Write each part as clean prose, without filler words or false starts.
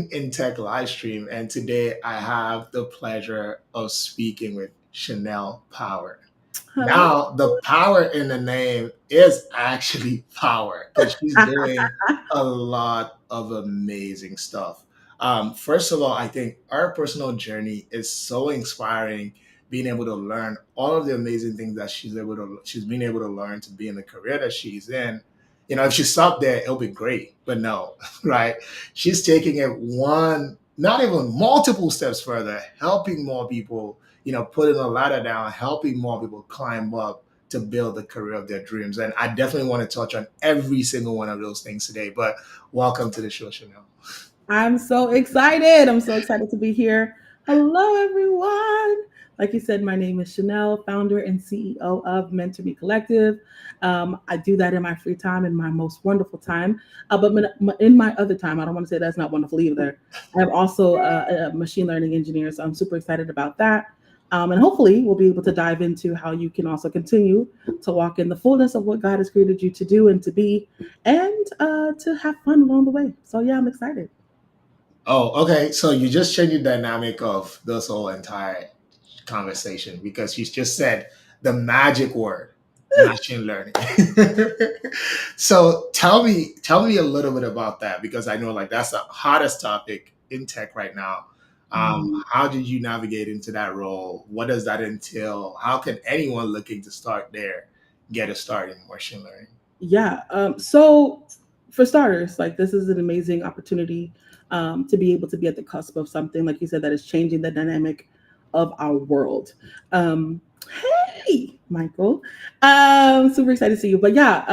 Changing in Tech live stream, and today I have the pleasure of speaking with Chanel Power. Hello. Now, the power in the name is actually power because she's doing a lot of amazing stuff. First of all, I think our personal journey is so inspiring. Being able to learn all of the amazing things that she's been able to learn to be in the career that she's in. You know, if she stopped there, it'll be great. But no, right? She's taking it one, not even multiple steps further, helping more people, putting a ladder down, helping more people climb up to build the career of their dreams. And I definitely want to touch on every single one of those things today. But welcome to the show, Chanel. I'm so excited. I'm so excited to be here. Hello, everyone. Like you said, my name is Chanel, founder and CEO of Mentor Me Collective. I do that in my free time, in my most wonderful time. But in my other time, I don't want to say that's not wonderful either. I'm also a machine learning engineer, so I'm super excited about that. And hopefully, we'll be able to dive into how you can also continue to walk in the fullness of what God has created you to do and to be, and to have fun along the way. So, yeah, I'm excited. Oh, okay. So you just changed the dynamic of this whole entire conversation because you just said the magic word, machine learning. So tell me a little bit about that because I know like that's the hottest topic in tech right now. How did you navigate into that role? What does that entail? How can anyone looking to start there get a start in machine learning? Yeah. So, for starters, like this is an amazing opportunity to be able to be at the cusp of something, like you said, that is changing the dynamic of our world. Um, hey, Michael. Super excited to see you. But yeah,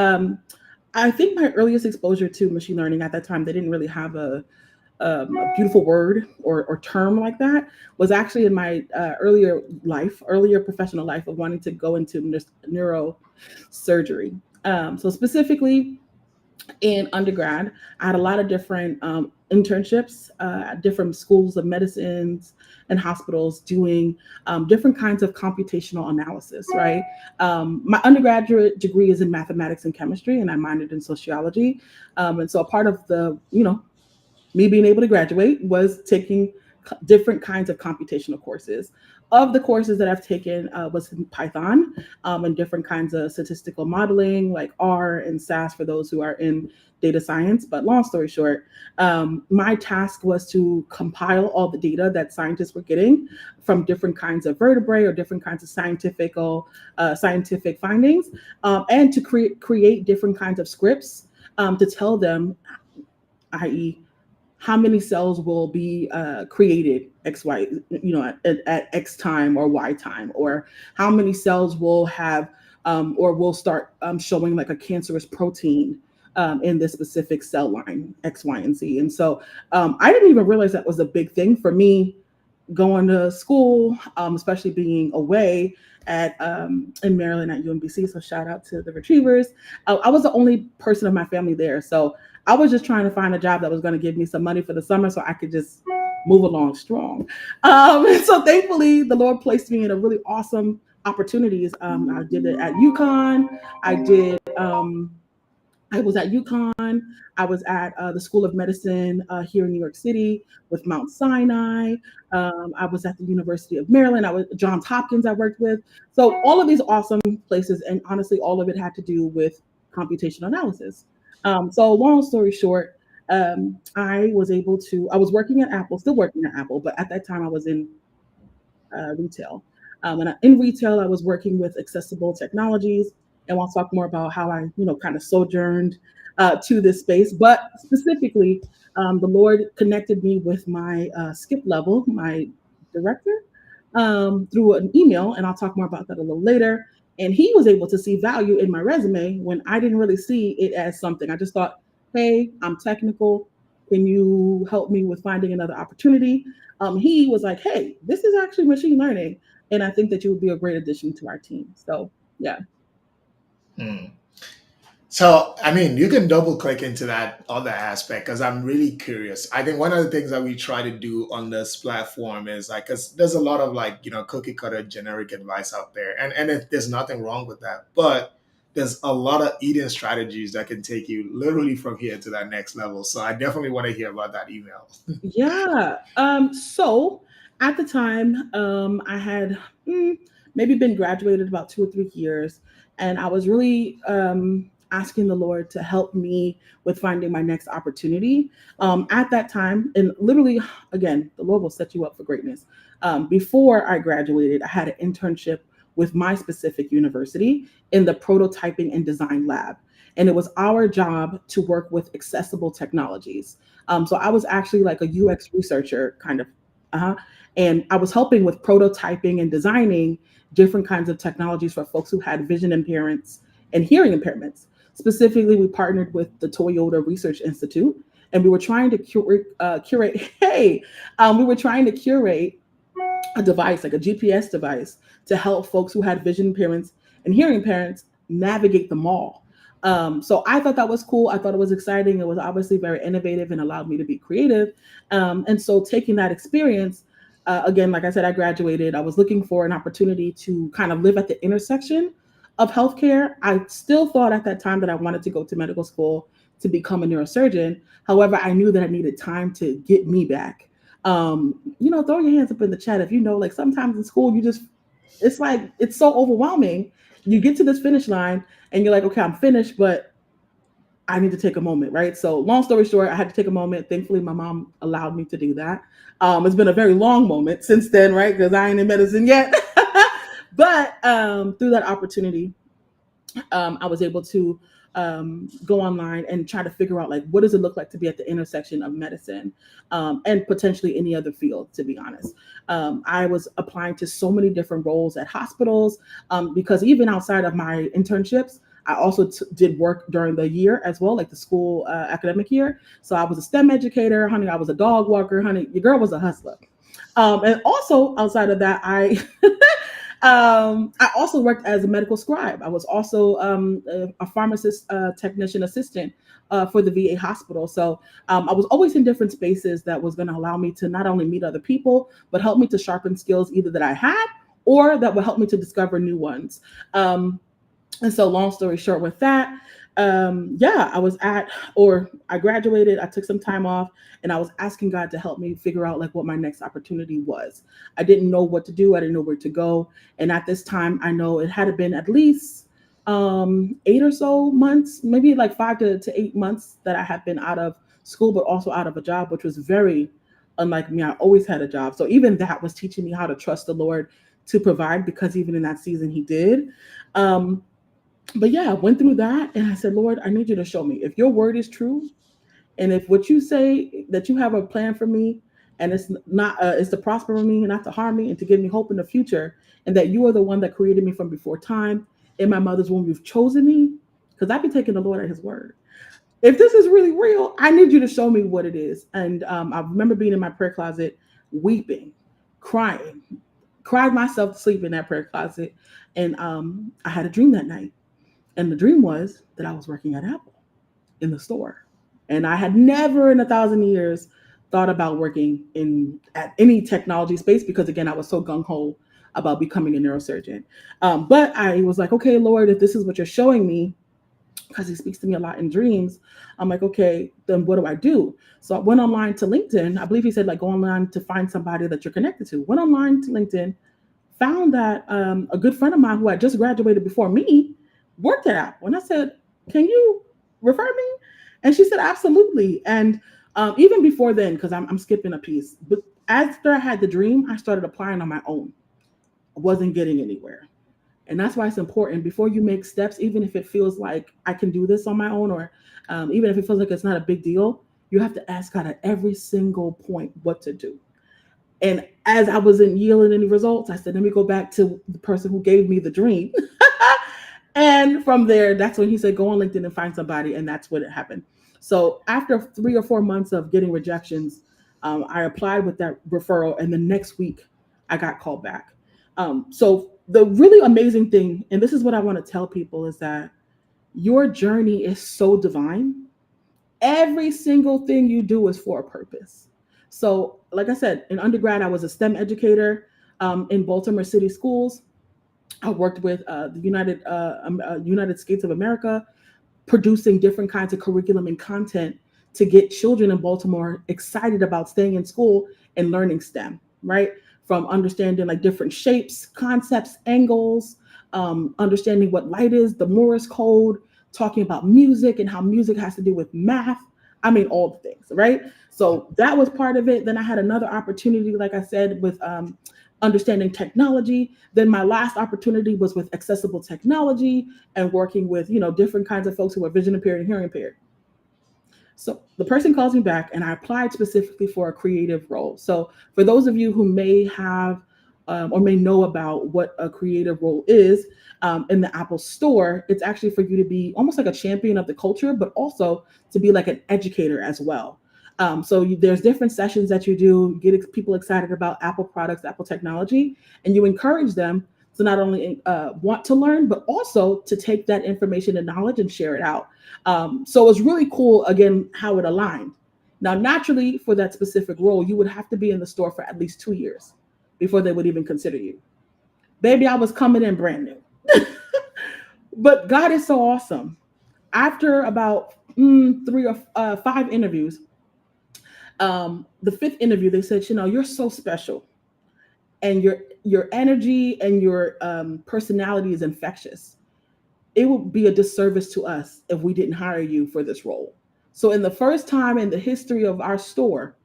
I think my earliest exposure to machine learning at that time, they didn't really have a beautiful word or term like that, was actually in my earlier professional life of wanting to go into neurosurgery. So specifically in undergrad, I had a lot of different internships at different schools of medicines and hospitals doing different kinds of computational analysis, right? My undergraduate degree is in mathematics and chemistry, and I minored in sociology. And so a part of me being able to graduate was taking different kinds of computational courses. Of the courses that I've taken was in Python and different kinds of statistical modeling like R and SAS for those who are in data science. But long story short, my task was to compile all the data that scientists were getting from different kinds of vertebrae or different kinds of scientific findings, and to create different kinds of scripts to tell them, i.e., how many cells will be created at X time or Y time, or how many cells will have or will start showing like a cancerous protein in this specific cell line X, Y, and Z. And so I didn't even realize that was a big thing for me going to school, especially being away at in Maryland at UMBC. So shout out to the Retrievers. I was the only person of my family there, so I was just trying to find a job that was going to give me some money for the summer, so I could just move along strong. So thankfully, the Lord placed me in a really awesome opportunities. I did it at UConn. I did. I was at UConn. I was at the School of Medicine here in New York City with Mount Sinai. I was at the University of Maryland. I was Johns Hopkins. I worked with, so all of these awesome places, and honestly, all of it had to do with computational analysis. So long story short, I was able to. I was working at Apple, still working at Apple, but at that time I was in retail. In retail, I was working with accessible technologies, and I'll talk more about how I, kind of sojourned to this space. But specifically, the Lord connected me with my skip level, my director, through an email, and I'll talk more about that a little later. And he was able to see value in my resume when I didn't really see it as something. I just thought, hey, I'm technical. Can you help me with finding another opportunity? He was like, hey, this is actually machine learning, and I think that you would be a great addition to our team. So, yeah. Hmm. So, I mean, you can double click into that other aspect because I'm really curious. I think one of the things that we try to do on this platform is like, because there's a lot of like, cookie cutter generic advice out there, and there's nothing wrong with that. But there's a lot of eating strategies that can take you literally from here to that next level. So I definitely want to hear about that email. Yeah. So at the time, I had maybe been graduated about 2 or 3 years, and I was really asking the Lord to help me with finding my next opportunity. At that time, and literally, again, the Lord will set you up for greatness. Before I graduated, I had an internship with my specific university in the prototyping and design lab. And it was our job to work with accessible technologies. So I was actually like a UX researcher, kind of, uh-huh. And I was helping with prototyping and designing different kinds of technologies for folks who had vision impairments and hearing impairments. Specifically, we partnered with the Toyota Research Institute, and we were trying to curate. Hey, we were trying to curate a device, like a GPS device, to help folks who had vision impairments and hearing impairments navigate the mall. So I thought that was cool. I thought it was exciting. It was obviously very innovative and allowed me to be creative. And so taking that experience, again, like I said, I graduated. I was looking for an opportunity to kind of live at the intersection of healthcare. I still thought at that time that I wanted to go to medical school to become a neurosurgeon. However, I knew that I needed time to get me back. Throw your hands up in the chat if you know, like sometimes in school, it's like, it's so overwhelming. You get to this finish line and you're like, okay, I'm finished, but I need to take a moment, right? So, long story short, I had to take a moment. Thankfully, my mom allowed me to do that. It's been a very long moment since then, right? Because I ain't in medicine yet. But through that opportunity, I was able to go online and try to figure out, like, what does it look like to be at the intersection of medicine and potentially any other field. To be honest, I was applying to so many different roles at hospitals because even outside of my internships, I also did work during the year as well, like the school academic year. So I was a STEM educator, honey. I was a dog walker, honey. Your girl was a hustler. And also outside of that, I also worked as a medical scribe. I was also a pharmacist technician assistant for the VA hospital. So I was always in different spaces that was going to allow me to not only meet other people, but help me to sharpen skills either that I had or that would help me to discover new ones. And so, long story short, with that, yeah, I graduated, I took some time off, and I was asking God to help me figure out like what my next opportunity was. I didn't know what to do, I didn't know where to go. And at this time, I know it had been at least 8 or so months, maybe like 5 to 8 months that I had been out of school, but also out of a job, which was very unlike me. I always had a job. So, even that was teaching me how to trust the Lord to provide because even in that season, He did. Um, but yeah, I went through that and I said, Lord, I need you to show me if your word is true and if what you say that you have a plan for me and it's not, it's to prosper me and not to harm me and to give me hope in the future and that you are the one that created me from before time in my mother's womb, you've chosen me because I've been taking the Lord at his word. If this is really real, I need you to show me what it is. And I remember being in my prayer closet, weeping, crying, cried myself to sleep in that prayer closet. And I had a dream that night and the dream was that I was working at Apple in the store. And I had never in a thousand years thought about working in at any technology space because again, I was so gung ho about becoming a neurosurgeon. But I was like, okay, Lord, if this is what you're showing me, because he speaks to me a lot in dreams, I'm like, okay, then what do I do? So I went online to LinkedIn. I believe he said like go online to find somebody that you're connected to. Went online to LinkedIn, found that a good friend of mine who had just graduated before me worked at Apple. And I said, can you refer me? And she said, absolutely. And even before then, because I'm skipping a piece, but after I had the dream, I started applying on my own. I wasn't getting anywhere. And that's why it's important before you make steps, even if it feels like I can do this on my own, or even if it feels like it's not a big deal, you have to ask God at every single point what to do. And as I wasn't yielding any results, I said, let me go back to the person who gave me the dream. And from there, that's when he said, go on LinkedIn and find somebody. And that's when it happened. So after 3 or 4 months of getting rejections, I applied with that referral. And the next week, I got called back. So the really amazing thing, and this is what I want to tell people, is that your journey is so divine. Every single thing you do is for a purpose. So, like I said, in undergrad, I was a STEM educator in Baltimore City schools. I worked with the United States of America, producing different kinds of curriculum and content to get children in Baltimore excited about staying in school and learning STEM, right? From understanding like different shapes, concepts, angles, understanding what light is, the Morse code, talking about music and how music has to do with math. I mean, all the things, right? So that was part of it. Then I had another opportunity, like I said, with understanding technology. Then my last opportunity was with accessible technology and working with, different kinds of folks who are vision impaired and hearing impaired. So the person calls me back, and I applied specifically for a creative role. So for those of you who may have or may know about what a creative role is in the Apple Store, it's actually for you to be almost like a champion of the culture, but also to be like an educator as well. There's different sessions that you do, get people excited about Apple products, Apple technology, and you encourage them to not only want to learn, but also to take that information and knowledge and share it out. So it's really cool, again, how it aligned. Now, naturally, for that specific role, you would have to be in the store for at least 2 years before they would even consider you. Baby, I was coming in brand new. But God is so awesome. After about three or five interviews, the fifth interview, they said, you're so special, and your energy and your personality is infectious. It would be a disservice to us if we didn't hire you for this role. So, in the first time in the history of our store,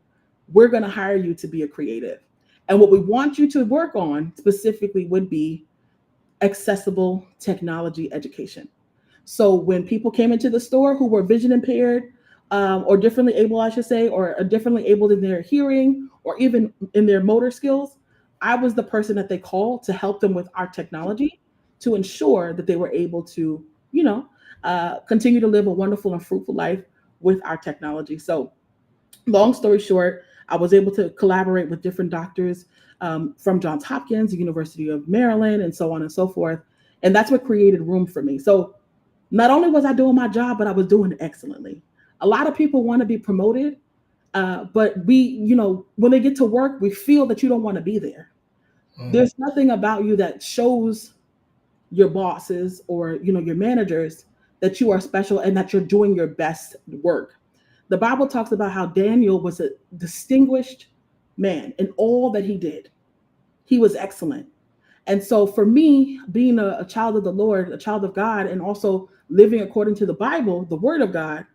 we're going to hire you to be a creative. And what we want you to work on specifically would be accessible technology education. So, when people came into the store who were vision impaired, or differently able, I should say, or differently able in their hearing or even in their motor skills, I was the person that they called to help them with our technology to ensure that they were able to, continue to live a wonderful and fruitful life with our technology. So, long story short, I was able to collaborate with different doctors from Johns Hopkins, the University of Maryland, and so on and so forth. And that's what created room for me. So, not only was I doing my job, but I was doing it excellently. A lot of people want to be promoted, but when they get to work, we feel that you don't want to be there. Mm. There's nothing about you that shows your bosses or your managers that you are special and that you're doing your best work. The Bible talks about how Daniel was a distinguished man in all that he did. He was excellent. And so for me, being a child of the Lord, a child of God, and also living according to the Bible, the word of God,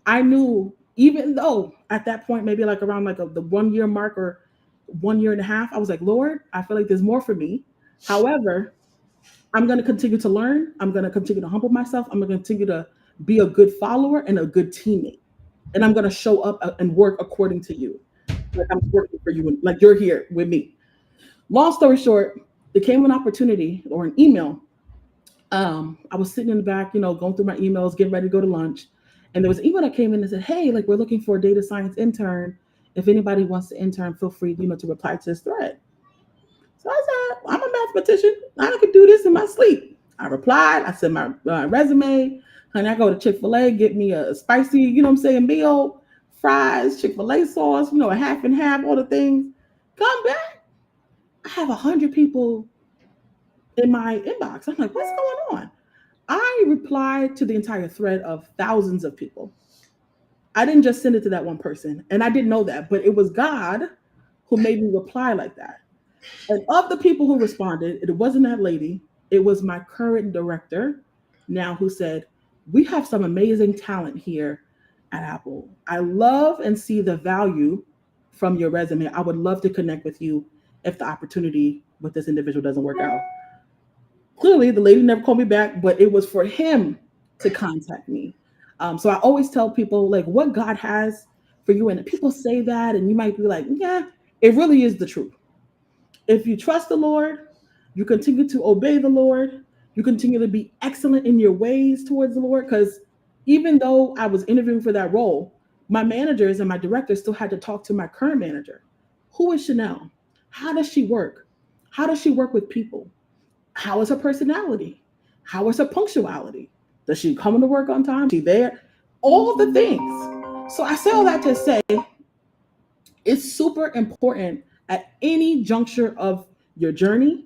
I knew, even though at that point, maybe like around like the 1 year mark or 1 year and a half, I was like, Lord, I feel like there's more for me. However, I'm going to continue to learn. I'm going to continue to humble myself. I'm going to continue to be a good follower and a good teammate. And I'm going to show up and work according to you. Like I'm working for you, like you're here with me. Long story short, there came an opportunity or an email. I was sitting in the back, going through my emails, getting ready to go to lunch. And there was an email that came in and said, hey, like we're looking for a data science intern. If anybody wants to intern, feel free, to reply to this thread. So I said, I'm a mathematician. I could do this in my sleep. I replied. I sent my resume. Honey, I go to Chick-fil-A, get me a spicy, meal, fries, Chick-fil-A sauce, a half and half, all the things. Come back. I have 100 people in my inbox. I'm like, what's going on? I replied to the entire thread of thousands of people. I didn't just send it to that one person. And I didn't know that, but it was God who made me reply like that. And of the people who responded, it wasn't that lady. It was my current director now who said, we have some amazing talent here at Apple. I love and see the value from your resume. I would love to connect with you if the opportunity with this individual doesn't work out. Clearly, the lady never called me back, but it was for him to contact me. So I always tell people like what God has for you. And people say that, and you might be like, yeah, it really is the truth. If you trust the Lord, you continue to obey the Lord, you continue to be excellent in your ways towards the Lord. Because even though I was interviewing for that role, my managers and my directors still had to talk to my current manager. Who is Chanel? How does she work? How does she work with people? How is her personality? How is her punctuality? Does she come to work on time? Is she there? All the things. So I say all that to say it's super important at any juncture of your journey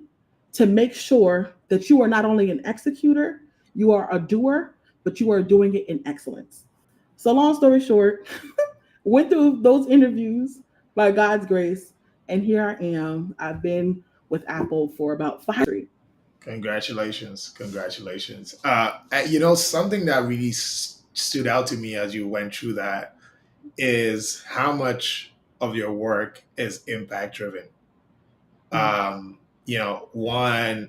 to make sure that you are not only an executor, you are a doer, but you are doing it in excellence. So, long story short, went through those interviews by God's grace, and here I am. I've been with Apple for about 5 years. Congratulations, congratulations. Something that really stood out to me as you went through that is how much of your work is impact driven. Mm, One,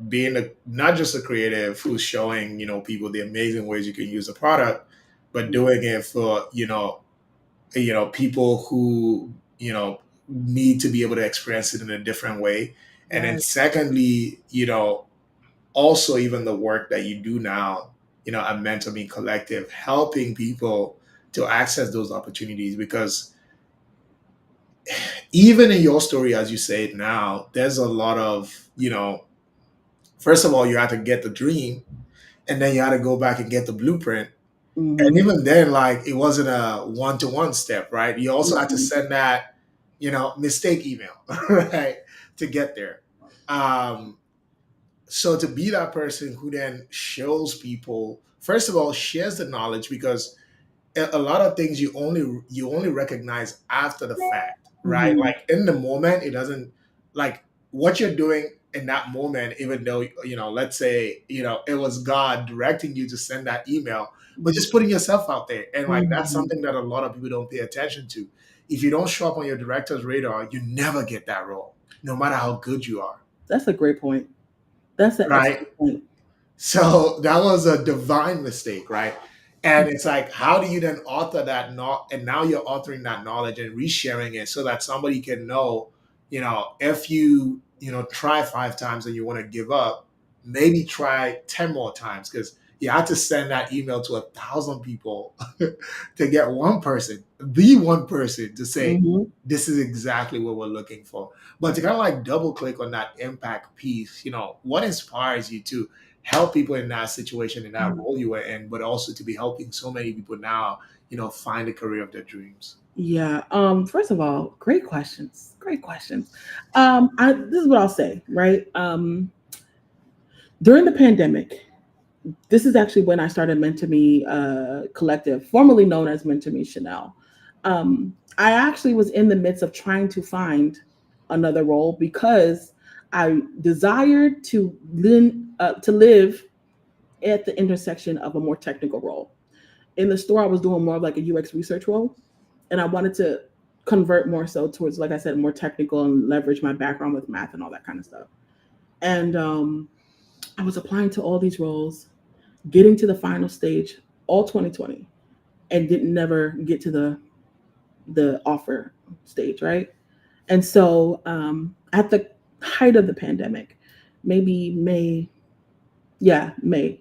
being not just a creative who's showing, people the amazing ways you can use the product, but mm, doing it for, people who, need to be able to experience it in a different way. And then right. secondly, also even the work that you do now, at Mentor Me Collective, helping people to access those opportunities because even in your story, as you say it now, there's a lot of, first of all, you had to get the dream and then you had to go back and get the blueprint. And Mm-hmm. even then, like it wasn't a one-to-one step, right? You also had to Mm-hmm. send that, mistake email, right? To get there. Um, so to be that person who then shows people, first of all, shares the knowledge because a lot of things you only recognize after the fact, right? Mm-hmm. Like in the moment, it doesn't like what you're doing in that moment, even though let's say it was God directing you to send that email, but just putting yourself out there. And like that's Mm-hmm. something that a lot of people don't pay attention to. If you don't show up on your director's radar, you never get that role, no matter how good you are, That's a great point. That's an right? excellent point. So that was a divine mistake, right? And it's like, how do you then author that not? And now you're authoring that knowledge and resharing it so that somebody can know, if you, try 5 times and you want to give up, maybe try 10 more times because you had to send that email to 1,000 people to get one person, the one person to say, Mm-hmm. this is exactly what we're looking for. But to kind of like double click on that impact piece, what inspires you to help people in that situation, in that role you were in, but also to be helping so many people now, find the career of their dreams. Yeah. First of all, great questions. Great questions. This is what I'll say, right? During the pandemic, this is actually when I started Mentor Me Collective, formerly known as Mentor Me Chanel. I actually was in the midst of trying to find another role because I desired to live at the intersection of a more technical role. In the store, I was doing more of like a UX research role, and I wanted to convert more so towards, like I said, more technical and leverage my background with math and all that kind of stuff. And I was applying to all these roles, getting to the final stage all 2020, and didn't never get to the offer stage, right? And so at the height of the pandemic, maybe May, yeah, May,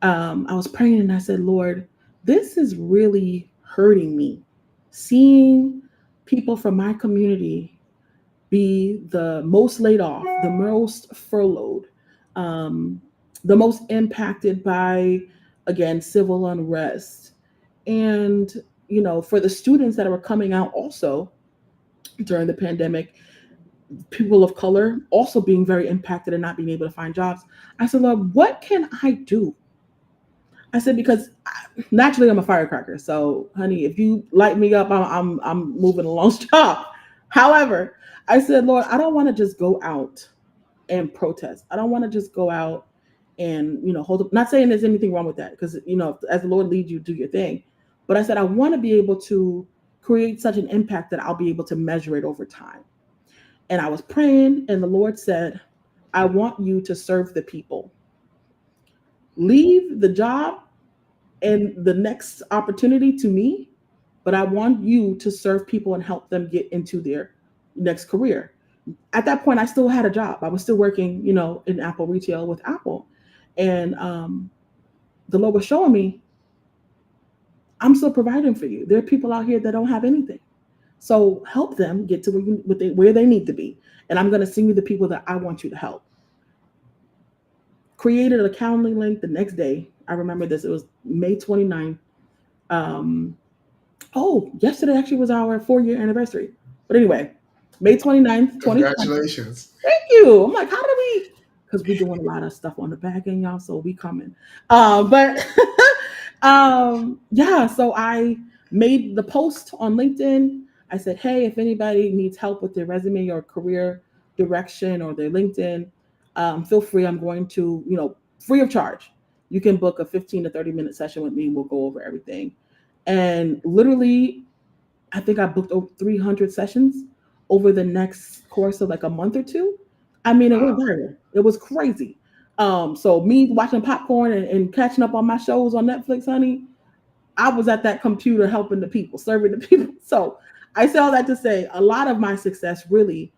I was praying and I said, Lord, this is really hurting me. Seeing people from my community be the most laid off, the most furloughed, um, the most impacted by, again, civil unrest. And, for the students that were coming out also during the pandemic, people of color also being very impacted and not being able to find jobs. I said, Lord, what can I do? I said, because naturally I'm a firecracker. So, honey, if you light me up, I'm moving along strong. However, I said, Lord, I don't want to just go out and protest. I don't want to just go out and hold up. Not saying there's anything wrong with that, because as the Lord leads you, do your thing. But I said I want to be able to create such an impact that I'll be able to measure it over time. And I was praying, and the Lord said, I want you to serve the people. Leave the job and the next opportunity to me, but I want you to serve people and help them get into their next career. At that point, I still had a job. I was still working, in Apple retail with Apple. And the Lord was showing me, I'm still providing for you. There are people out here that don't have anything. So help them get to where they need to be. And I'm going to send you the people that I want you to help. Created a Calendly link the next day. I remember this. It was May 29th. Um, yesterday actually was our 4-year anniversary. But anyway, May 29th, 2020. Congratulations. Thank you. I'm like, how did we? because we're doing a lot of stuff on the back end, y'all. So we coming. But yeah, so I made the post on LinkedIn. I said, hey, if anybody needs help with their resume or career direction or their LinkedIn, feel free. I'm going to, free of charge. You can book a 15 to 30-minute session with me. We'll go over everything. And literally, I think I booked over 300 sessions over the next course of like a month or two. I mean, it went Wow. viral. It was crazy. So me watching popcorn and catching up on my shows on Netflix, honey, I was at that computer helping the people, serving the people. So I say all that to say a lot of my success really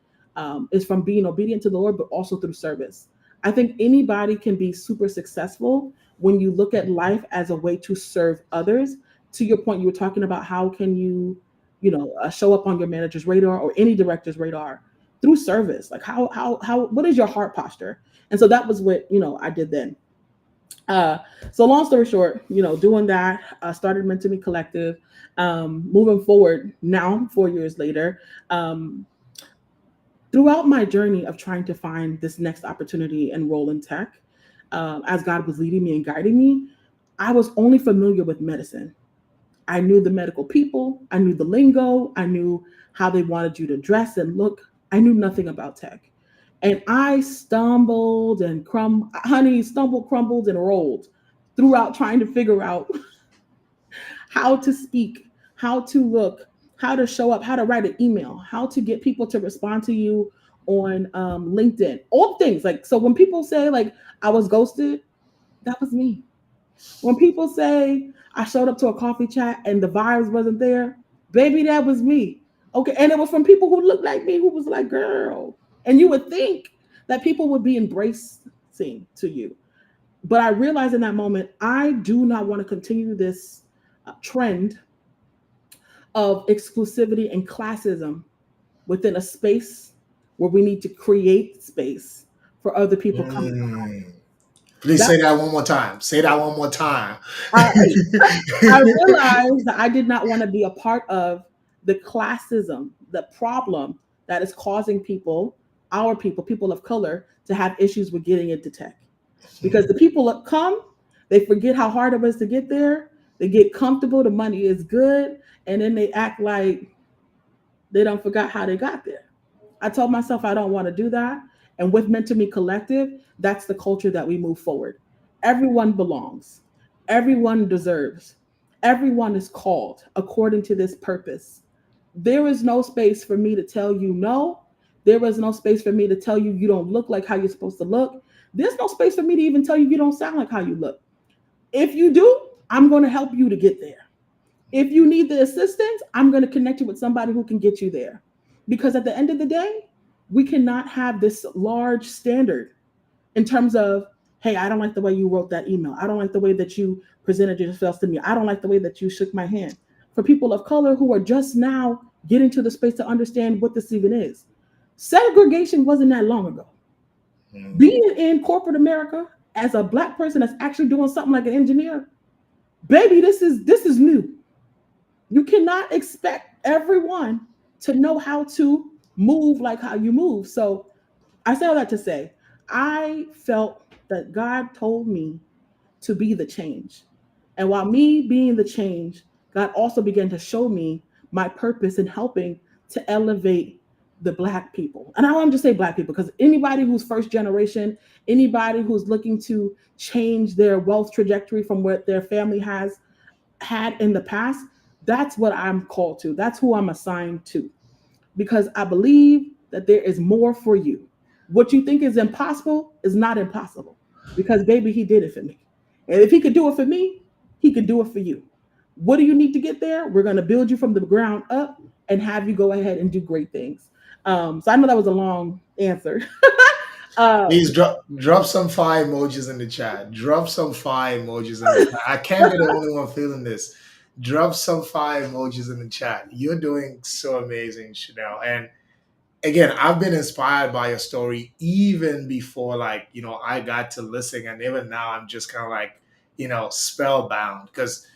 is from being obedient to the Lord, but also through service. I think anybody can be super successful when you look at life as a way to serve others. To your point, you were talking about how can you, show up on your manager's radar or any director's radar through service. Like what is your heart posture? And so that was what I did then. Uh, so long story short, doing that, started Mentally Collective. Moving forward now, 4 years later, um, throughout my journey of trying to find this next opportunity and role in tech, as God was leading me and guiding me, I was only familiar with medicine. I knew the medical people, I knew the lingo, I knew how they wanted you to dress and look. I knew nothing about tech. And I stumbled and stumbled, crumbled, and rolled throughout trying to figure out how to speak, how to look, how to show up, how to write an email, how to get people to respond to you on LinkedIn, all things. Like, so when people say like I was ghosted, that was me. When people say I showed up to a coffee chat and the vibes wasn't there, baby, that was me. Okay. And it was from people who looked like me, who was like, girl. And you would think that people would be embracing to you. But I realized in that moment, I do not want to continue this trend of exclusivity and classism within a space where we need to create space for other people coming. Mm. Please That say that one more time. Say that one more time. I, I realized that I did not want to be a part of the classism, the problem that is causing people, our people, people of color, to have issues with getting into tech. Because the people that come, they forget how hard it was to get there. They get comfortable, the money is good, and then they act like they don't forgot how they got there. I told myself I don't want to do that. And with Meant to Me Collective, that's the culture that we move forward. Everyone belongs. Everyone deserves. Everyone is called according to this purpose. There is no space for me to tell you no. There is no space for me to tell you you don't look like how you're supposed to look. There's no space for me to even tell you you don't sound like how you look. If you do, I'm going to help you to get there. If you need the assistance, I'm going to connect you with somebody who can get you there. Because at the end of the day, we cannot have this large standard in terms of, hey, I don't like the way you wrote that email. I don't like the way that you presented yourself to me. I don't like the way that you shook my hand. For people of color who are just now getting to the space to understand what this even is, segregation wasn't that long ago. Mm. Being in corporate America as a Black person that's actually doing something like an engineer, baby, this is new. You cannot expect everyone to know how to move like how you move. So I say all that to say, I felt that God told me to be the change. And while me being the change, God also began to show me my purpose in helping to elevate the Black people. And I don't just say Black people because anybody who's first generation, anybody who's looking to change their wealth trajectory from what their family has had in the past, that's what I'm called to. That's who I'm assigned to because I believe that there is more for you. What you think is impossible is not impossible because, baby, he did it for me. And if he could do it for me, he could do it for you. What do you need to get there? We're going to build you from the ground up and have you go ahead and do great things. So I know that was a long answer. Please um, drop some fire emojis in the chat. Drop some fire emojis in the chat. I can't be the only one feeling this. Drop some fire emojis in the chat. You're doing so amazing, Chanel. And again, I've been inspired by your story even before, like, I got to listen. And even now, I'm just kind of like, spellbound because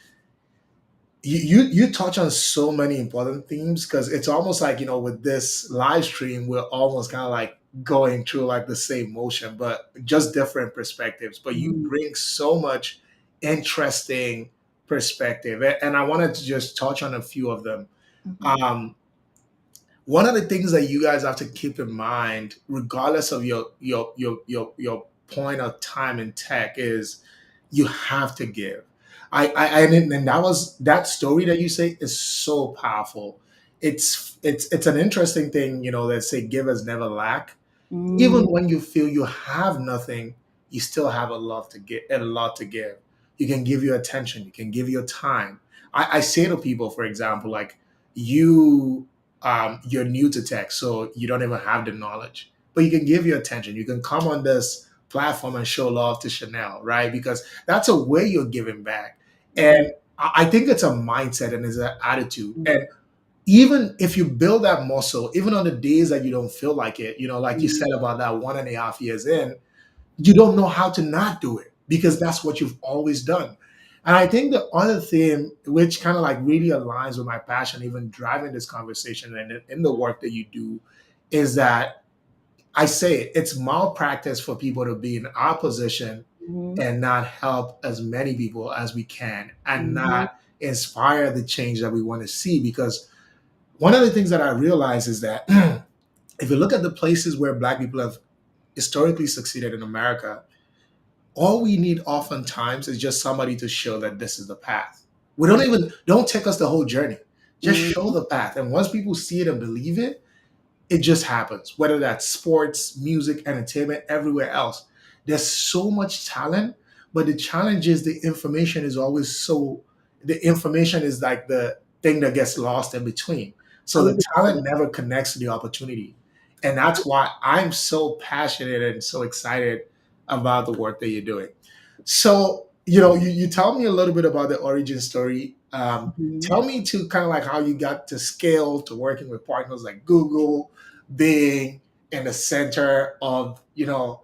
you touch on so many important themes because it's almost like, with this live stream, we're almost kind of like going through like the same motion, but just different perspectives. But you Mhm. bring so much interesting perspective. And I wanted to just touch on a few of them. Mhm. Um, One of the things that you guys have to keep in mind, regardless of your point of time in tech, is you have to give. And that was that story that you say is so powerful. It's an interesting thing, that say give as never lack. Even Mhm. when you feel you have nothing, you still have a lot to give. You can give your attention, you can give your time. I say to people, for example, like you're new to tech, so you don't even have the knowledge. But you can give your attention. You can come on this platform and show love to Chanel, right? Because that's a way you're giving back. Mhm. And I think it's a mindset and it's an attitude. Mhm. And even if you build that muscle, even on the days that you don't feel like it, like you said about that 1.5 years in, you don't know how to not do it because that's what you've always done. And I think the other thing, which kind of like really aligns with my passion, even driving this conversation and in the work that you do, is that I say it's malpractice for people to be in our position Mhm. and not help as many people as we can and Mhm. not inspire the change that we want to see. Because one of the things that I realize is that if you look at the places where Black people have historically succeeded in America, all we need oftentimes is just somebody to show that this is the path. We don't take us the whole journey. Just show Mhm. the path. And once people see it and believe it, it just happens, whether that's sports, music, entertainment, everywhere else. There's so much talent, but the challenge is the information is like the thing that gets lost in between. I So love the it. talent never connects to the opportunity. And that's why I'm so passionate and so excited about the work that you're doing. So, you tell me a little bit about the origin story. Mhm. Tell me to kind of like how you got to scale to working with partners like Google, being in the center of being on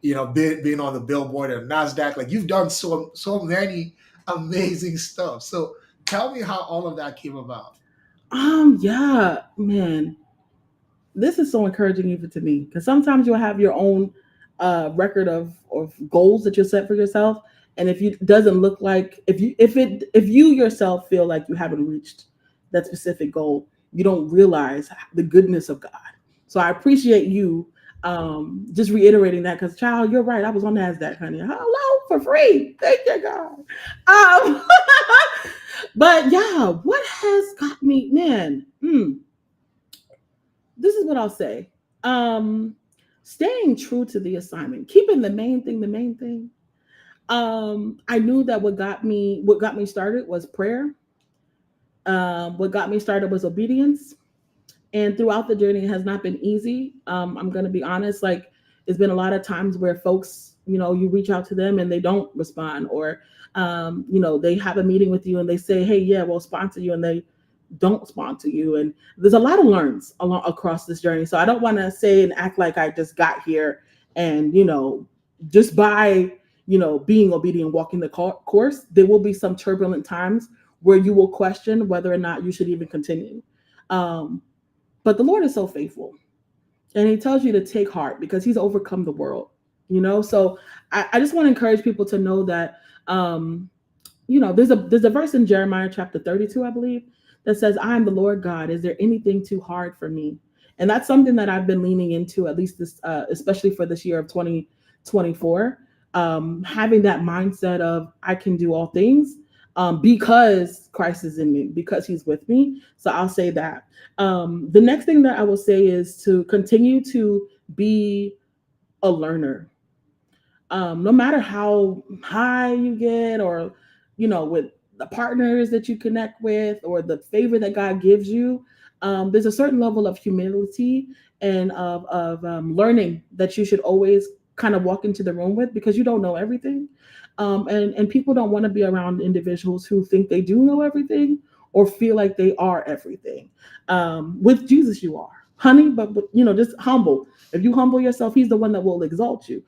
the billboard and Nasdaq. Like you've done so many amazing stuff. So tell me how all of that came about. Yeah, man, this is so encouraging even to me because sometimes you'll have your own record of goals that you set for yourself, and if you doesn't look like if you yourself feel like you haven't reached that specific goal, you don't realize the goodness of God. So I appreciate you just reiterating that because child, you're right. I was on Nasdaq, honey. Hello for free. Thank you, God. Um, but yeah, what has got me, man? This is what I'll say. Um, Staying true to the assignment, keeping the main thing the main thing. I knew that what got me started was prayer. What got me started was obedience. And throughout the journey, it has not been easy. I'm going to be honest. Like, it's been a lot of times where folks, you reach out to them and they don't respond, or, they have a meeting with you and they say, hey, yeah, we'll sponsor you. And they don't sponsor you. And there's a lot of learns along across this journey. So I don't want to say and act like I just got here and, just by, being obedient, walking the course, there will be some turbulent times where you will question whether or not you should even continue. Um, but the Lord is so faithful. And he tells you to take heart because he's overcome the world. So I just want to encourage people to know that there's a verse in Jeremiah chapter 32, I believe, that says, I am the Lord God. Is there anything too hard for me? And that's something that I've been leaning into, at least this, especially for this year of 2024. Having that mindset of I can do all things because Christ is in me, because he's with me. So I'll say that. The next thing that I will say is to continue to be a learner. No matter how high you get, or with the partners that you connect with, or the favor that God gives you, there's a certain level of humility and of learning that you should always kind of walk into the room with, because you don't know everything. And people don't want to be around individuals who think they do know everything or feel like they are everything. With Jesus you are, honey, but just humble. If you humble yourself, he's the one that will exalt you.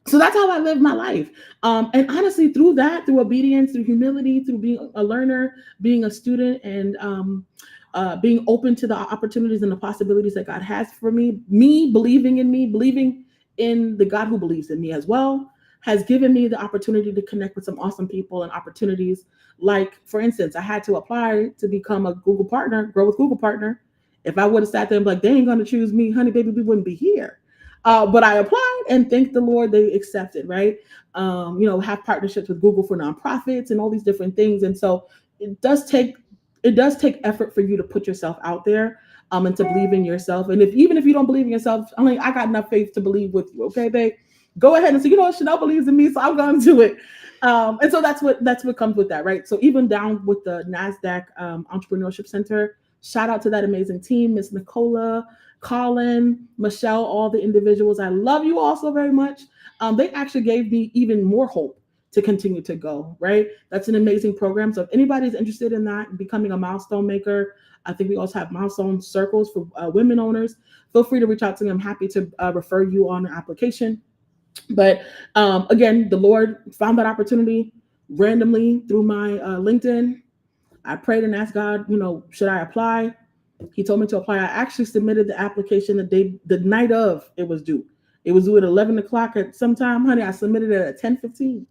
So that's how I live my life. And honestly, through that, through obedience, through humility, through being a learner, being a student, and being open to the opportunities and the possibilities that God has for me believing in me, believing in the God who believes in me as well, has given me the opportunity to connect with some awesome people and opportunities. Like, for instance, I had to apply to become a Google partner, grow with Google partner. If I would have sat there and be like, they ain't gonna choose me, honey, baby, we wouldn't be here. But I applied and thank the Lord they accepted, right? Have partnerships with Google for nonprofits and all these different things. And so it does take it does take effort for you to put yourself out there, and to believe in yourself. And if even if you don't believe in yourself, I mean, I got enough faith to believe with you. Okay, babe, go ahead and say, Chanel believes in me, so I'm going to do it. And so that's what comes with that, right? So even down with the NASDAQ Entrepreneurship Center, shout out to that amazing team, Miss Nicola, Colin, Michelle, all the individuals. I love you all so very much. They actually gave me even more hope to continue to go, right? That's an amazing program. So if anybody's interested in that, becoming a milestone maker, I think we also have milestone circles for women owners. Feel free to reach out to me. I'm happy to refer you on an application. But again, the Lord found that opportunity randomly through my LinkedIn. I prayed and asked God, should I apply? He told me to apply. I actually submitted the application the night of it was due. It was due at 11 o'clock at some time, honey. I submitted it at 10:15.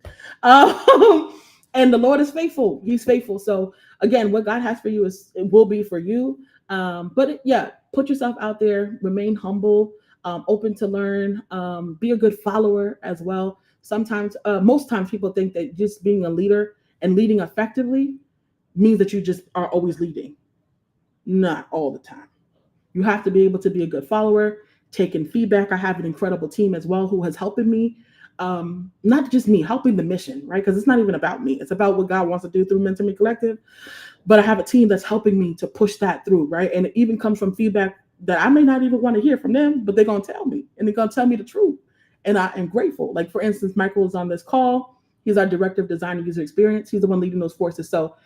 And the Lord is faithful. He's faithful. So again, what God has for you it will be for you. Yeah, put yourself out there. Remain humble. Open to learn. Be a good follower as well. Sometimes, most times, people think that just being a leader and leading effectively means that you just are always leading. Not all the time. You have to be able to be a good follower, taking feedback. I have an incredible team as well who has helping me. Not just me, helping the mission, right? Because it's not even about me. It's about what God wants to do through Mentor Me Collective. But I have a team that's helping me to push that through, right? And it even comes from feedback that I may not even want to hear from them, but they're going to tell me and they're going to tell me the truth. And I am grateful. Like, for instance, Michael is on this call. He's our director of design and user experience. He's the one leading those forces. So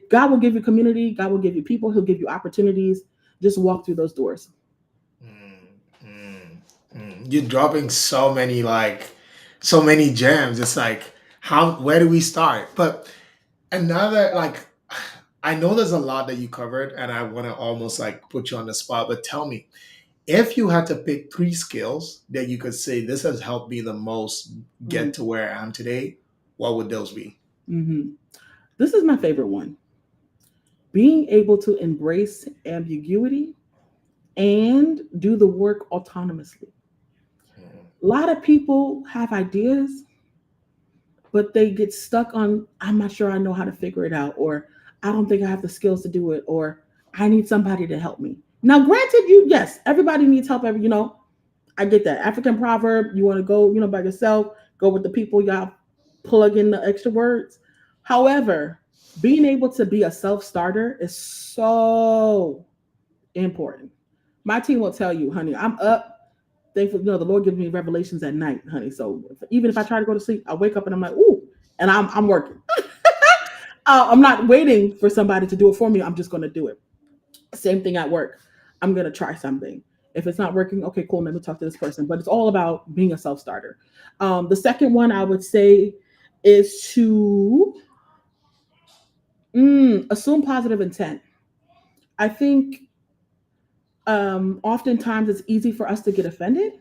God will give you community. God will give you people. He'll give you opportunities. Just walk through those doors. You're dropping so many gems. It's like, where do we start? But another, like, I know there's a lot that you covered, and I want to almost like put you on the spot. But tell me, if you had to pick three skills that you could say this has helped me the most Mm-hmm. get to where I am today, what would those be? Mm-hmm. This is my favorite one. Being able to embrace ambiguity and do the work autonomously. A lot of people have ideas, but they get stuck on, I'm not sure I know how to figure it out, or I don't think I have the skills to do it, or I need somebody to help me. Now, granted, yes, everybody needs help. I get that. African proverb, you want to go, by yourself, go with the people, y'all plug in the extra words. However, being able to be a self starter is so important. My team will tell you, honey, I'm up. Thankful, the Lord gives me revelations at night, honey. So even if I try to go to sleep, I wake up and I'm like, ooh, and I'm working. I'm not waiting for somebody to do it for me. I'm just going to do it. Same thing at work. I'm going to try something. If it's not working, okay, cool. Let me talk to this person. But it's all about being a self starter. The second one I would say is to assume positive intent. I think oftentimes it's easy for us to get offended,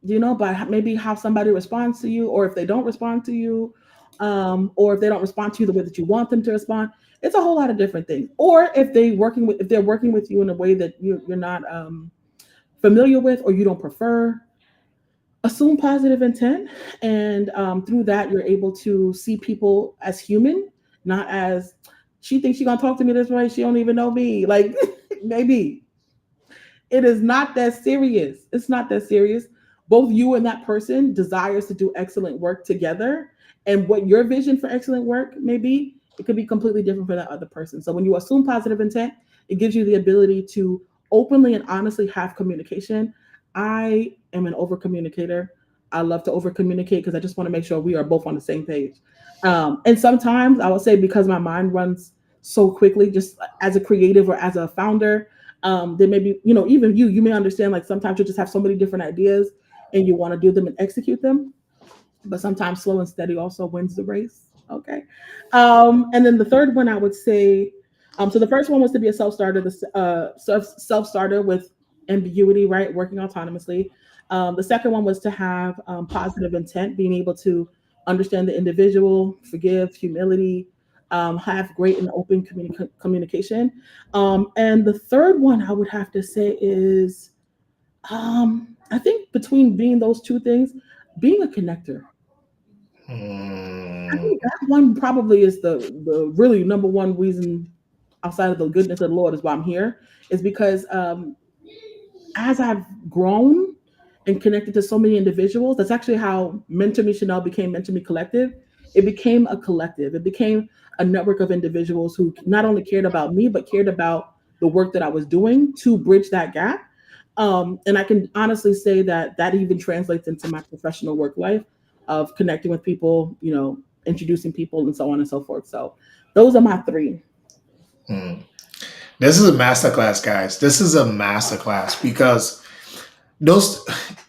by maybe how somebody responds to you, or if they don't respond to you, or if they don't respond to you the way that you want them to respond. It's a whole lot of different things. Or if they're working with you in a way that you're not familiar with, or you don't prefer, assume positive intent, and through that you're able to see people as human, not as, she thinks she's gonna talk to me this way, she don't even know me. Like, maybe it is not that serious. It's not that serious. Both you and that person desires to do excellent work together. And what your vision for excellent work may be, it could be completely different for that other person. So when you assume positive intent, it gives you the ability to openly and honestly have communication. I am an over communicator. I love to over communicate because I just want to make sure we are both on the same page. And sometimes I will say, because my mind runs so quickly, just as a creative or as a founder, there may be, even you may understand, like, sometimes you just have so many different ideas and you want to do them and execute them, but sometimes slow and steady also wins the race. Okay. And then the third one I would say, So the first one was to be a self starter, the self starter with ambiguity, right? Working autonomously. The second one was to have positive intent, being able to understand the individual, forgive, humility, have great and open communication. And the third one I would have to say is, I think between being those two things, being a connector. I Hmm. think that one probably is the really number one reason outside of the goodness of the Lord is why I'm here, is because as I've grown and connected to so many individuals, that's actually how Mentor Me Chanel became Mentor Me Collective. It became a collective. It became a network of individuals who not only cared about me, but cared about the work that I was doing to bridge that gap. And I can honestly say that that even translates into my professional work life of connecting with people, introducing people, and so on and so forth. So those are my three. Hmm. This is a masterclass, guys. This is a masterclass because those,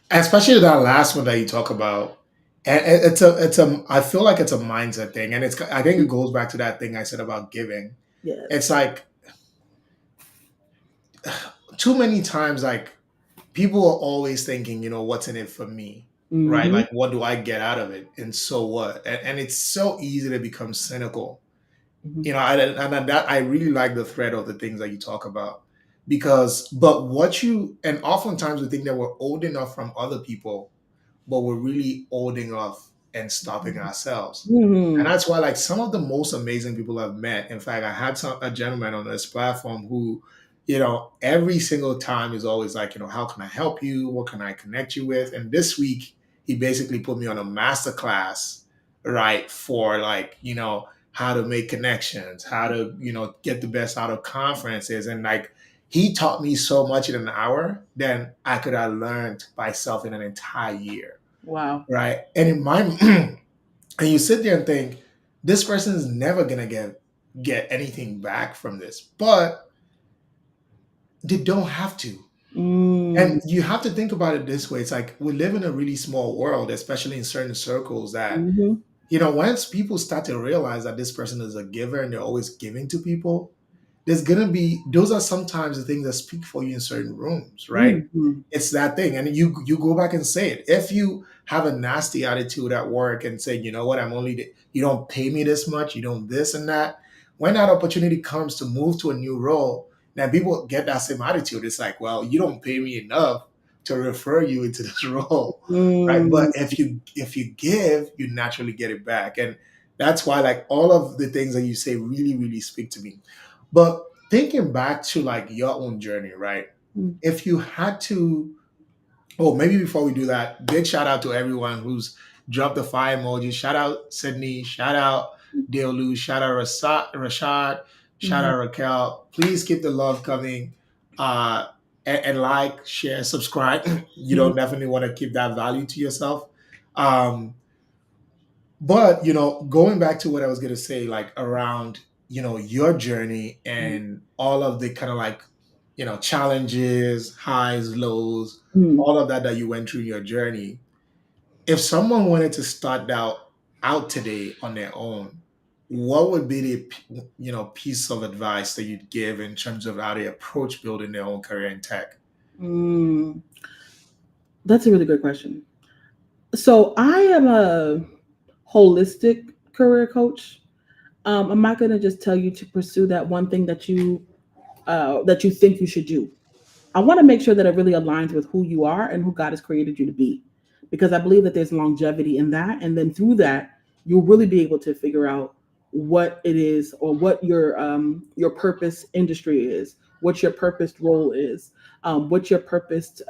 especially that last one that you talk about, and it's a. I feel like it's a mindset thing, and it's. I think it goes back to that thing I said about giving. It's Yes. like too many times, like people are always thinking, what's in it for me, right? Mm-hmm. Like, what do I get out of it, and so what? And it's so easy to become cynical. Mm-hmm. And that I really like the thread of the things that you talk about because, but what you, and oftentimes we think that we're old enough from other people, but we're really old enough and stopping ourselves. And Mm-hmm. that's why, like, some of the most amazing people I've met. In fact, I had a gentleman on this platform who, every single time is always like, how can I help you? What can I connect you with? And this week, he basically put me on a master class, right, for like, how to make connections, how to, get the best out of conferences. And like, he taught me so much in an hour than I could have learned myself in an entire year, Wow. right? And in my and you sit there and think this person is never gonna get anything back from this, but they don't have to. Mm-hmm. And you have to think about it this way: it's like we live in a really small world, especially in certain circles. That Mm-hmm. once people start to realize that this person is a giver and they're always giving to people, there's gonna be those are sometimes the things that speak for you in certain rooms, right? Mm-hmm. It's that thing. And you go back and say it. If you have a nasty attitude at work and say, you know what, you don't pay me this much, you don't this and that, when that opportunity comes to move to a new role, now people get that same attitude. It's like, well, you don't pay me enough to refer you into this role, right? But Mm-hmm. if you give, you naturally get it back. And that's why like all of the things that you say really, really speak to me. But thinking back to like your own journey, right? If you had to, oh, maybe before we do that, big shout out to everyone who's dropped the fire emoji. Shout out Sydney, shout out Deolu, shout out Rashad, shout Mm-hmm. out Raquel. Please keep the love coming. And like, share, subscribe. You Mm-hmm. don't definitely want to keep that value to yourself. Um, but going back to what I was gonna say, like around your journey and all of the kind of like challenges, highs, lows, Mm-hmm. all of that you went through in your journey. If someone wanted to start out today on their own, what would be the piece of advice that you'd give in terms of how they approach building their own career in tech? Mm. That's a really good question. So I am a holistic career coach. I'm not going to just tell you to pursue that one thing that you think you should do. I want to make sure that it really aligns with who you are and who God has created you to be, because I believe that there's longevity in that, and then through that, you'll really be able to figure out what it is or what your purpose industry is, what your purpose role is, what your purpose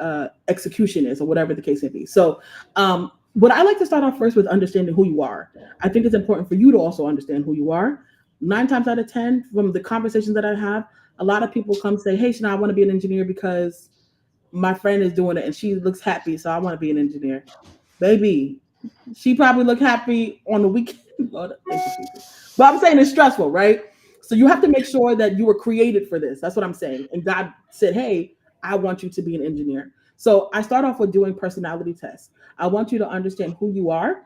execution is, or whatever the case may be. So, what I like to start off first with understanding who you are. I think it's important for you to also understand who you are. 9 times out of 10, from the conversations that I have, a lot of people come say, "Hey, Shana, I want to be an engineer because my friend is doing it and she looks happy, so I want to be an engineer." Baby, she probably look happy on the weekend. Lord, thank you, Jesus. But I'm saying it's stressful, right? So you have to make sure that you were created for this. That's what I'm saying. And God said, "Hey, I want you to be an engineer." So I start off with doing personality tests. I want you to understand who you are,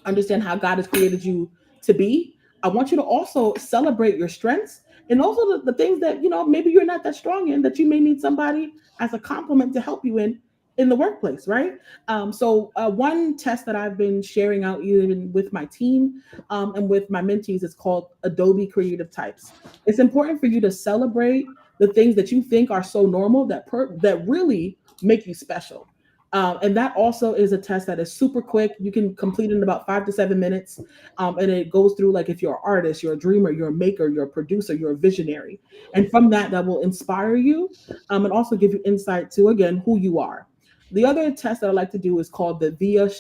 understand how God has created you to be. I want you to also celebrate your strengths And also the things that, maybe you're not that strong in, that you may need somebody as a compliment to help you in the workplace, right? One test that I've been sharing out even with my team, and with my mentees, is called Adobe Creative Types. It's important for you to celebrate the things that you think are so normal that really make you special. And that also is a test that is super quick. You can complete it in about 5 to 7 minutes. And it goes through, like, if you're an artist, you're a dreamer, you're a maker, you're a producer, you're a visionary. And from that will inspire you, and also give you insight to, again, who you are. The other test that I like to do is called the VIA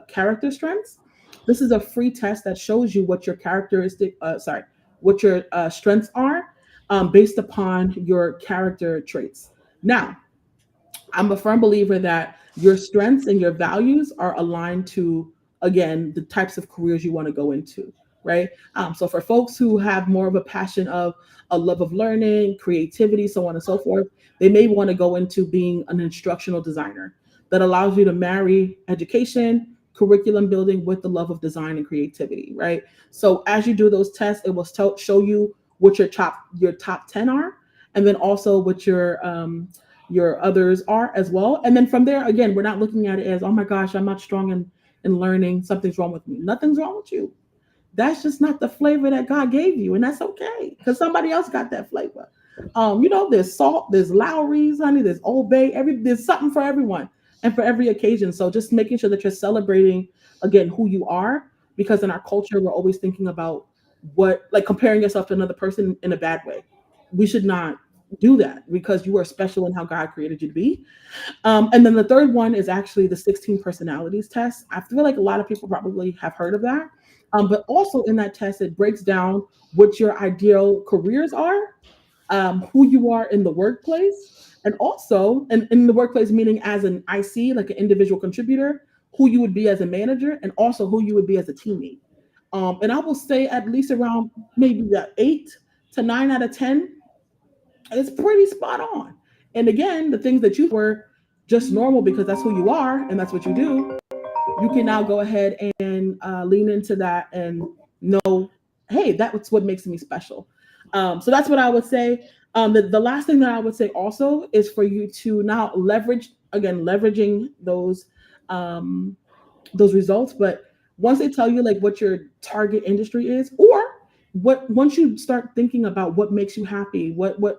character strengths. This is a free test that shows you what your what your strengths are, based upon your character traits. Now, I'm a firm believer that your strengths and your values are aligned to, again, the types of careers you want to go into, right? So for folks who have more of a passion of a love of learning, creativity, so on and so forth, they may want to go into being an instructional designer that allows you to marry education, curriculum building with the love of design and creativity, right? So as you do those tests, it will show you what your top 10 are, and then also what your others are as well. And then from there, again, we're not looking at it as, oh my gosh, I'm not strong in learning, something's wrong with me. Nothing's wrong with you. That's just not the flavor that God gave you, and that's okay, because somebody else got that flavor. There's salt, there's Lowry's, honey, there's Old Bay, there's something for everyone and for every occasion. So just making sure that you're celebrating, again, who you are, because in our culture, we're always thinking about like comparing yourself to another person in a bad way. We should not do that, because you are special in how God created you to be. And then the third one is actually the 16 personalities test. I feel like a lot of people probably have heard of that. But also in that test, it breaks down what your ideal careers are, who you are in the workplace, and also in the workplace, meaning as an IC, like an individual contributor, who you would be as a manager, and also who you would be as a teammate. And I will say at least around maybe the 8 to 9 out of 10, it's pretty spot on. And again, the things that you were just normal because that's who you are and that's what you do, you can now go ahead and lean into that and know, hey, that's what makes me special. So that's what I would say. The last thing that I would say also is for you to now leveraging um, those results. But once they tell you like what your target industry is, or once you start thinking about what makes you happy, what would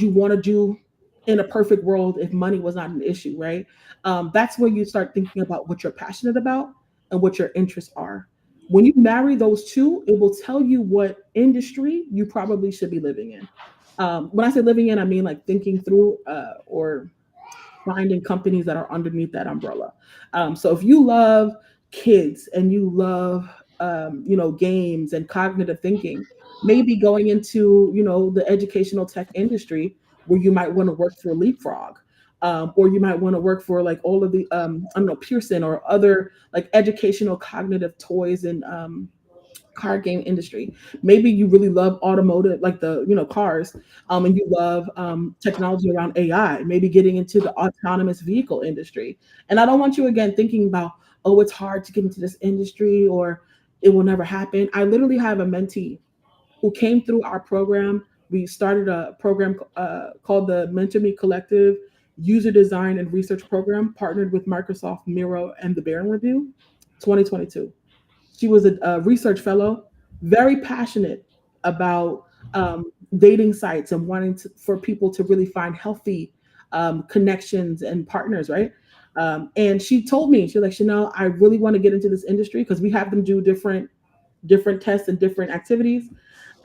you want to do in a perfect world if money was not an issue, right? That's where you start thinking about what you're passionate about and what your interests are. When you marry those two, it will tell you what industry you probably should be living in. When I say living in, I mean like thinking through, or finding companies that are underneath that umbrella. So if you love kids and you love, games and cognitive thinking, maybe going into, the educational tech industry, where you might want to work for Leapfrog. Or you might want to work for like all of the, I don't know, Pearson or other like educational cognitive toys and car game industry. Maybe you really love automotive, like the, cars, and you love technology around AI, maybe getting into the autonomous vehicle industry. And I don't want you again thinking about, oh, it's hard to get into this industry or it will never happen. I literally have a mentee who came through our program. We started a program called the Mentor Me Collective User Design and Research Program, partnered with Microsoft Miro and the Barron Review, 2022. She was a research fellow, very passionate about dating sites and wanting for people to really find healthy connections and partners, right? And she told me, she was like, Chanel, I really want to get into this industry because we have them do different tests and different activities.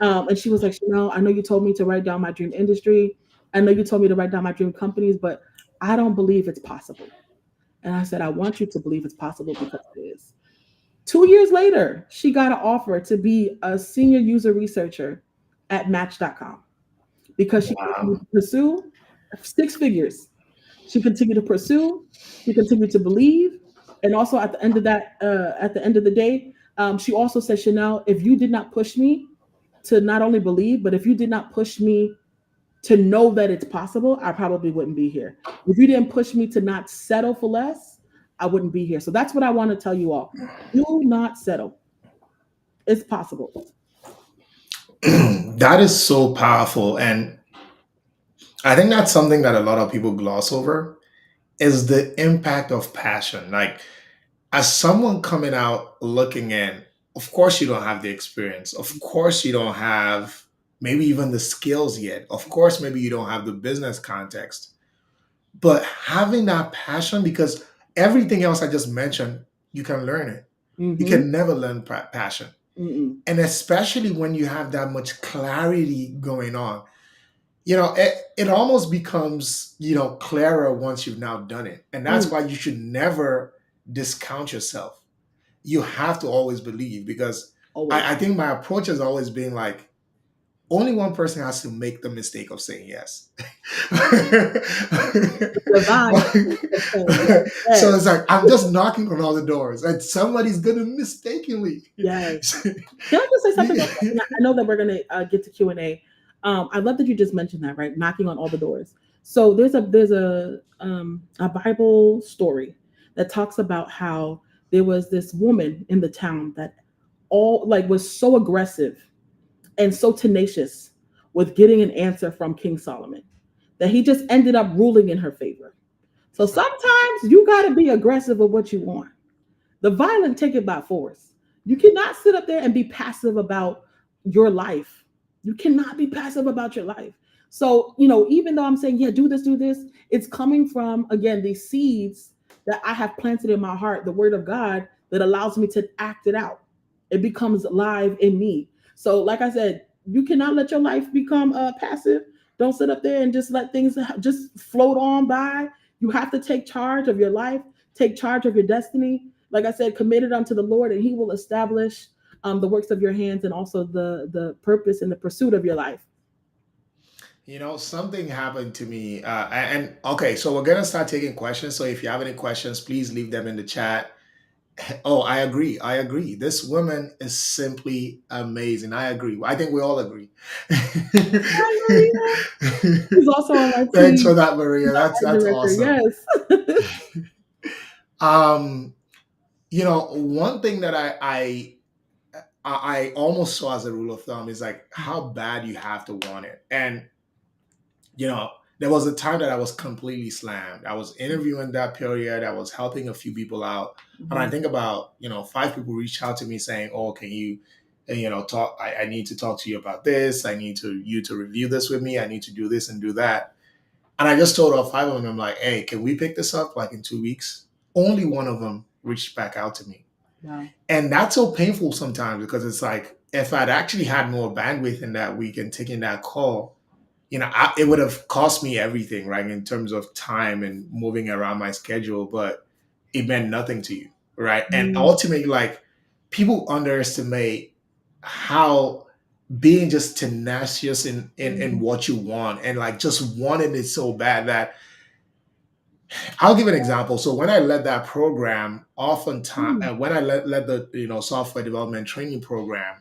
And she was like, Chanel, I know you told me to write down my dream industry. I know you told me to write down my dream companies, but I don't believe it's possible. And I said, I want you to believe it's possible because it is. 2 years later, she got an offer to be a senior user researcher at Match.com because she continued Wow. to pursue 6 figures. She continued to pursue, she continued to believe. And also at the end of the day, she also said, Chanel, if you did not push me to not only believe, but if you did not push me to know that it's possible, I probably wouldn't be here. If you didn't push me to not settle for less, I wouldn't be here. So that's what I want to tell you all. Do not settle. It's possible. That is so powerful. And I think that's something that a lot of people gloss over is the impact of passion. Like, as someone coming out looking in, of course, you don't have the experience. Of course, you don't have maybe even the skills yet. Of course, maybe you don't have the business context. But having that passion, because everything else I just mentioned, you can learn it. You Mm-hmm. can never learn passion. Mm-mm. And especially when you have that much clarity going on, it almost becomes, clearer once you've now done it. And that's Mm. why you should never discount yourself. You have to always believe, because Always. I think my approach has always been like, only one person has to make the mistake of saying yes. The divine of saying yes. So Yes. it's like I'm just knocking on all the doors, and somebody's gonna mistakenly. Yes. Can I just say something real quick? And I know that we're gonna get to Q&A. I love that you just mentioned that, right? Knocking on all the doors. So there's a Bible story that talks about how there was this woman in the town that all like was so aggressive and so tenacious with getting an answer from King Solomon that he just ended up ruling in her favor. So sometimes you got to be aggressive with what you want. The violent take it by force. You cannot sit up there and be passive about your life. You cannot be passive about your life. So, even though I'm saying, yeah, do this, it's coming from, again, these seeds that I have planted in my heart, the word of God that allows me to act it out. It becomes live in me. So, like I said, you cannot let your life become passive. Don't sit up there and just let things just float on by. You have to take charge of your life, take charge of your destiny, like I said, committed unto the Lord, and He will establish the works of your hands and also the purpose and the pursuit of your life. Something happened to me, and okay, so we're gonna start taking questions. So if you have any questions, please leave them in the chat. Oh, I agree. I agree. This woman is simply amazing. I agree. I think we all agree. Hi, Maria. She's also on my Thanks for team. that, Maria. She's our That's art that's director. awesome. Yes. Um, one thing that I almost saw as a rule of thumb is like how bad you have to want it. And you know, there was a time that I was completely slammed. I was interviewing that period. I was helping a few people out, and I Mhm. think about five people reached out to me saying, "Oh, can you, talk? I need to talk to you about this. I need you to review this with me. I need to do this and do that." And I just told all five of them, I'm like, "Hey, can we pick this up like in 2 weeks?" Only one of them reached back out to me, Wow. and that's so painful sometimes because it's like if I'd actually had more bandwidth in that week and taking that call, it would have cost me everything, right, in terms of time and moving around my schedule, but it meant nothing to you, right? And Mm. ultimately, like, people underestimate how being just tenacious in Mhm. what you want and like just wanting it so bad that I'll give an example. So when I led that program, oftentimes, Mm. when I led the software development training program,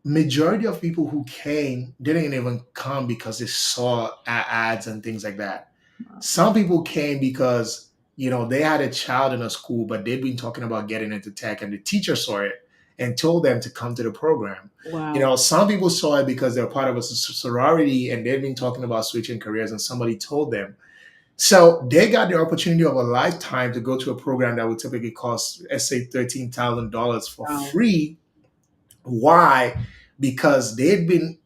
majority of people who came didn't even come because they saw ads and things like that. Wow. Some people came because they had a child in a school, but they'd been talking about getting into tech, and the teacher saw it and told them to come to the program. Wow. Some people saw it because they're part of a sorority and they'd been talking about switching careers, and somebody told them. So they got the opportunity of a lifetime to go to a program that would typically cost, let's say, $13,000 for Wow. free. Why? Because they'd been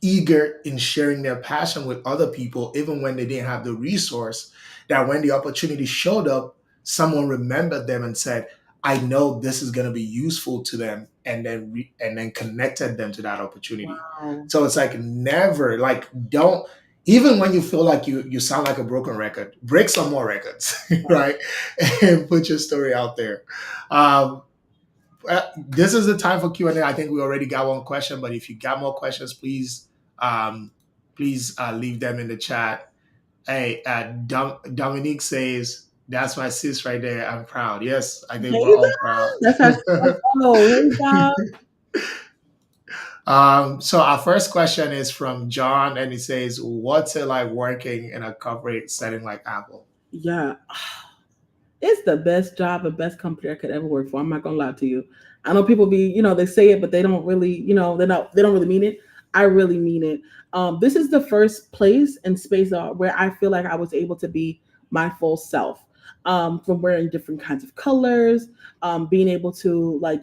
eager in sharing their passion with other people, even when they didn't have the resource. That when the opportunity showed up, someone remembered them and said, "I know this is going to be useful to them," and then connected them to that opportunity. Wow. So it's like never like don't even when you feel like you sound like a broken record, break some more records, right, and put your story out there. Um, this is the time for Q&A. I think we already got one question, but if you got more questions, um, please leave them in the chat. Hey, Dominique says, "That's my sis right there. I'm proud." Yes, I think Hey, we're all proud. Dom. That's our CFO. Hey, Dom. So our first question is from John, and he says, "What's it like working in a corporate setting like Apple?" Yeah. It's the best job and best company I could ever work for. I'm not gonna lie to you. I know people be, they say it, but they don't really, they don't really mean it. I really mean it. This is the first place and space where I feel like I was able to be my full self. From wearing different kinds of colors, being able to, like,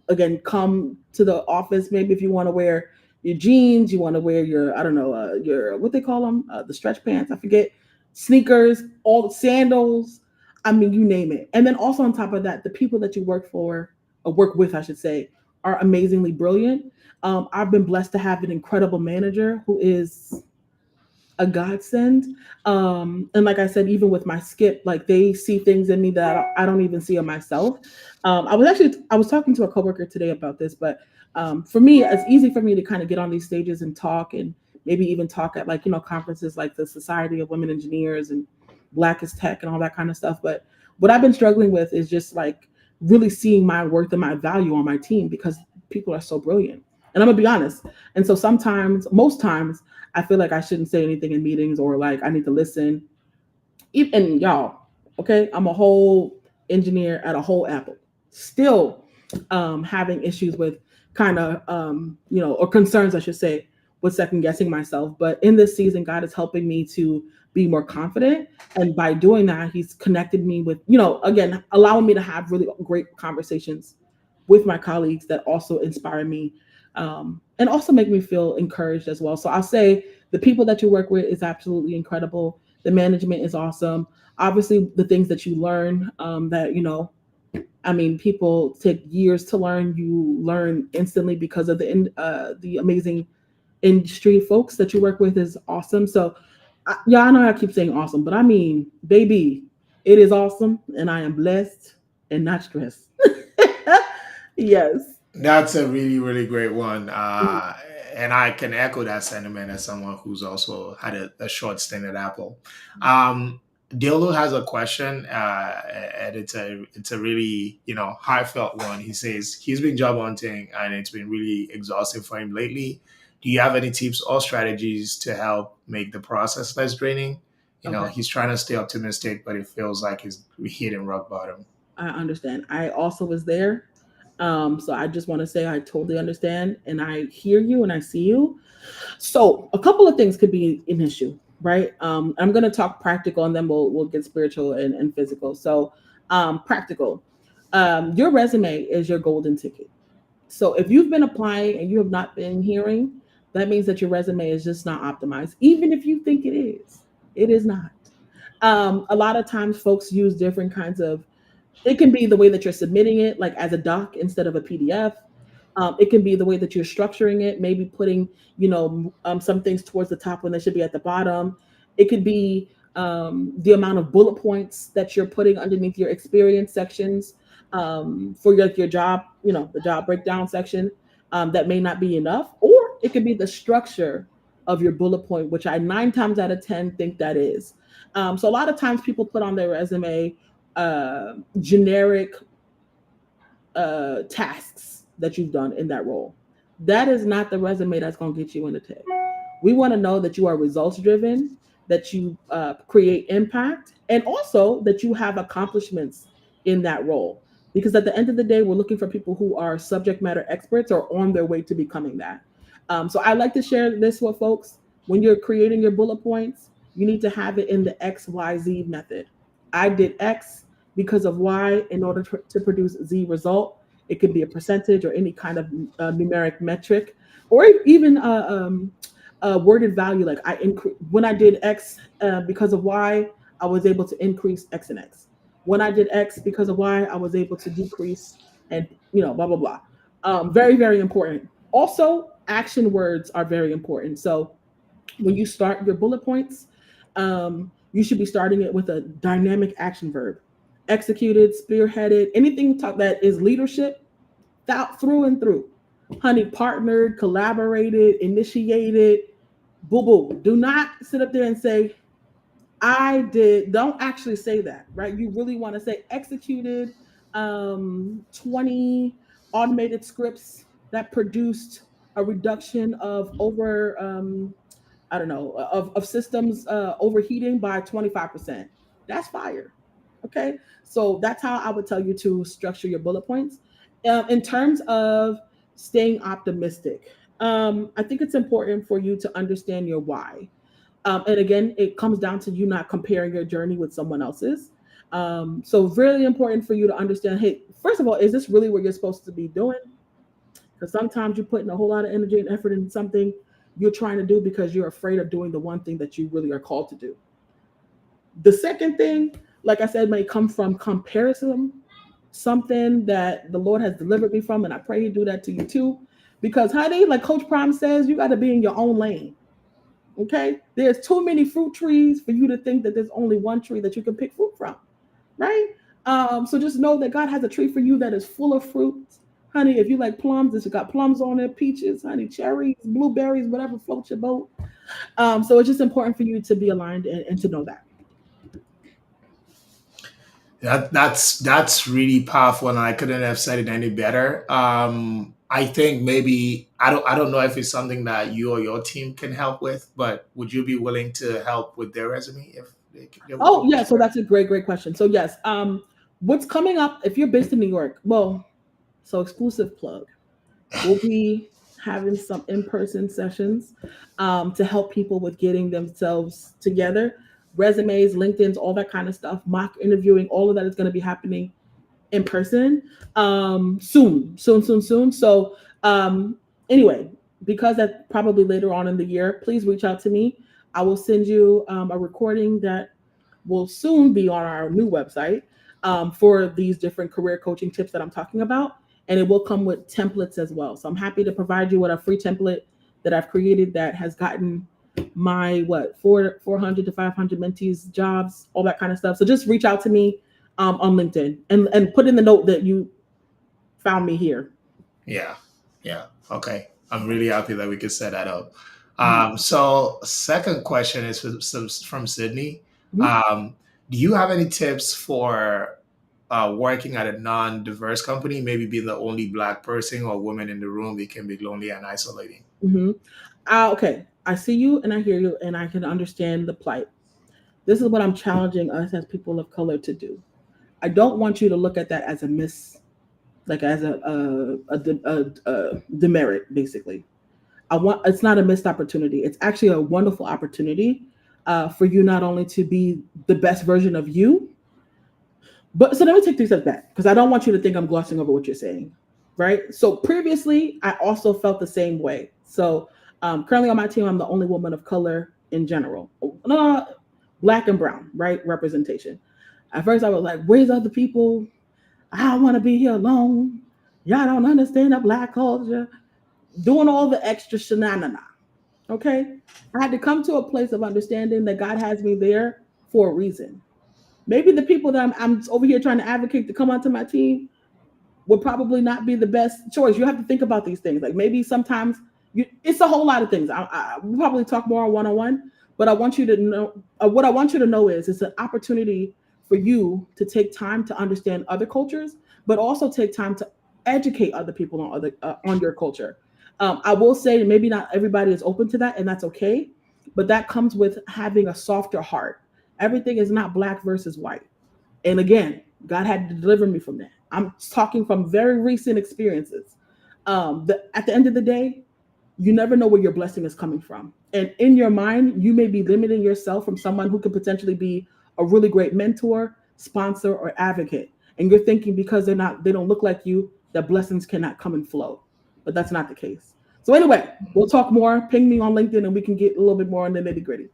again, come to the office. Maybe if you want to wear your jeans, you want to wear your, I don't know, your, what they call them, the stretch pants. I forget, sneakers, all the sandals. I mean, you name it. And then also on top of that, the people that you work for, or work with, I should say, are amazingly brilliant. I've been blessed to have an incredible manager who is a godsend. And like I said, even with my skip, like they see things in me that I don't even see in myself. I was talking to a coworker today about this, but for me, it's easy for me to kind of get on these stages and talk, and maybe even talk at, like, conferences like the Society of Women Engineers and Black is Tech and all that kind of stuff. But what I've been struggling with is just like really seeing my worth and my value on my team, because people are so brilliant. And I'm gonna be honest. And so sometimes, most times, I feel like I shouldn't say anything in meetings, or like I need to listen. And y'all, okay, I'm a whole engineer at a whole Apple. Still having issues with kind of, or concerns, I should say, with second guessing myself. But in this season, God is helping me to be more confident. And by doing that, He's connected me with, again, allowing me to have really great conversations with my colleagues that also inspire me, and also make me feel encouraged as well. So I'll say the people that you work with is absolutely incredible. The management is awesome. Obviously, the things that you learn, that, I mean, people take years to learn. You learn instantly because of the amazing industry folks that you work with is awesome. So, yeah, I know I keep saying awesome, but I mean, baby, it is awesome, and I am blessed and not stressed. Yes. That's a really, really great one. Mm. And I can echo that sentiment as someone who's also had a short stint at Apple. Diolo has a question, and it's a really, heartfelt one. He says he's been job hunting and it's been really exhausting for him lately. Do you have any tips or strategies to help make the process less draining? Okay. He's trying to stay optimistic, but it feels like he's hitting rock bottom. I understand. I also was there. So I just want to say I totally understand, and I hear you and I see you. So a couple of things could be an issue, right? I'm going to talk practical, and then we'll get spiritual and physical. So practical. Your resume is your golden ticket. So if you've been applying and you have not been hearing, that means that your resume is just not optimized. Even if you think it is not. A lot of times folks use different kinds of, it can be the way that you're submitting it, like as a doc instead of a PDF. It can be the way that you're structuring it, maybe putting, some things towards the top when they should be at the bottom. It could be the amount of bullet points that you're putting underneath your experience sections, for your job, the job breakdown section, that may not be enough. Or it could be the structure of your bullet point, which I 9 times out of 10 think that is. So a lot of times people put on their resume generic tasks that you've done in that role. That is not the resume that's going to get you in the tech. We want to know that you are results driven, that you create impact, and also that you have accomplishments in that role. Because at the end of the day, we're looking for people who are subject matter experts or on their way to becoming that. So I like to share this with folks. When you're creating your bullet points, you need to have it in the XYZ method. I did X because of Y in order to produce Z result. It could be a percentage or any kind of numeric metric, or even worded value. Like when I did X because of Y, I was able to increase X and X. When I did X because of Y, I was able to decrease, and blah blah blah. Very very important. Also, action words are very important. So when you start your bullet points, you should be starting it with a dynamic action verb. Executed, spearheaded, anything that is leadership, through and through. Honey, partnered, collaborated, initiated, boo boo. Do not sit up there and say, I did. Don't actually say that, right? You really want to say executed 20 automated scripts that produced a reduction of over I don't know, of systems overheating by 25%. That's fire. Okay. So that's how I would tell you to structure your bullet points. In terms of staying optimistic, I think it's important for you to understand your why. And again, it comes down to you not comparing your journey with someone else's. So really important for you to understand, hey, first of all, is this really what you're supposed to be doing? Because sometimes you're putting a whole lot of energy and effort into something you're trying to do because you're afraid of doing the one thing that you really are called to do. The second thing, like I said, may come from comparison, something that the Lord has delivered me from, and I pray He do that to you too. Because, honey, like Coach Prime says, you got to be in your own lane. Okay, there's too many fruit trees for you to think that there's only one tree that you can pick fruit from, right? So just know that God has a tree for you that is full of fruits, honey. If you like plums, it's got plums on it, peaches, honey, cherries, blueberries, whatever floats your boat. So it's just important for you to be aligned and to know that. That's really powerful, and I couldn't have said it any better. I think maybe I don't know if it's something that you or your team can help with, but would you be willing to help with their resume if they were Oh willing to yeah, so share? that's a great question. So yes, what's coming up if you're based in New York? Well, so exclusive plug. We'll be having some in-person sessions to help people with getting themselves together, resumes, LinkedIn's, all that kind of stuff, mock interviewing, all of that is going to be happening in person soon. So anyway, because that's probably later on in the year, please reach out to me. I will send you a recording that will soon be on our new website for these different career coaching tips that I'm talking about. And it will come with templates as well. So I'm happy to provide you with a free template that I've created that has gotten my 400 to 500 mentees jobs, all that kind of stuff. So just reach out to me on LinkedIn and put in the note that you found me here. Yeah, yeah. Okay, I'm really happy that we could set that up. Mhm. So second question is from Sydney. Mhm. Um, do you have any tips for working at a non-diverse company? Maybe being the only black person or woman in the room, it can be lonely and isolating. Mhm. Okay, I see you and I hear you and I can understand the plight. This is what I'm challenging us as people of color to do. I don't want you to look at that as a miss, like as a demerit, basically. I want it's not a missed opportunity. It's actually a wonderful opportunity for you not only to be the best version of you, but so let me take 3 steps back because I don't want you to think I'm glossing over what you're saying, right? So previously, I also felt the same way. So currently on my team, I'm the only woman of color in general, black and brown, right? Representation. At first, I was like, "Where's other people? I want to be here alone. Y'all don't understand the black culture." Doing all the extra shenanigans. Okay, I had to come to a place of understanding that God has me there for a reason. Maybe the people that I'm over here trying to advocate to come onto my team would probably not be the best choice. You have to think about these things. Like maybe sometimes it's a whole lot of things. We'll probably talk more on one-on-one, but I want you to know what I want you to know is it's an opportunity for you to take time to understand other cultures, but also take time to educate other people on on your culture. I will say maybe not everybody is open to that, and that's okay. But that comes with having a softer heart. Everything is not black versus white. And again, God had to deliver me from that. I'm talking from very recent experiences. At the end of the day, you never know where your blessing is coming from. And in your mind, you may be limiting yourself from someone who could potentially be a really great mentor, sponsor, or advocate. And you're thinking because they don't look like you, that blessings cannot come and flow. But that's not the case. So anyway, we'll talk more. Ping me on LinkedIn and we can get a little bit more on the nitty gritty.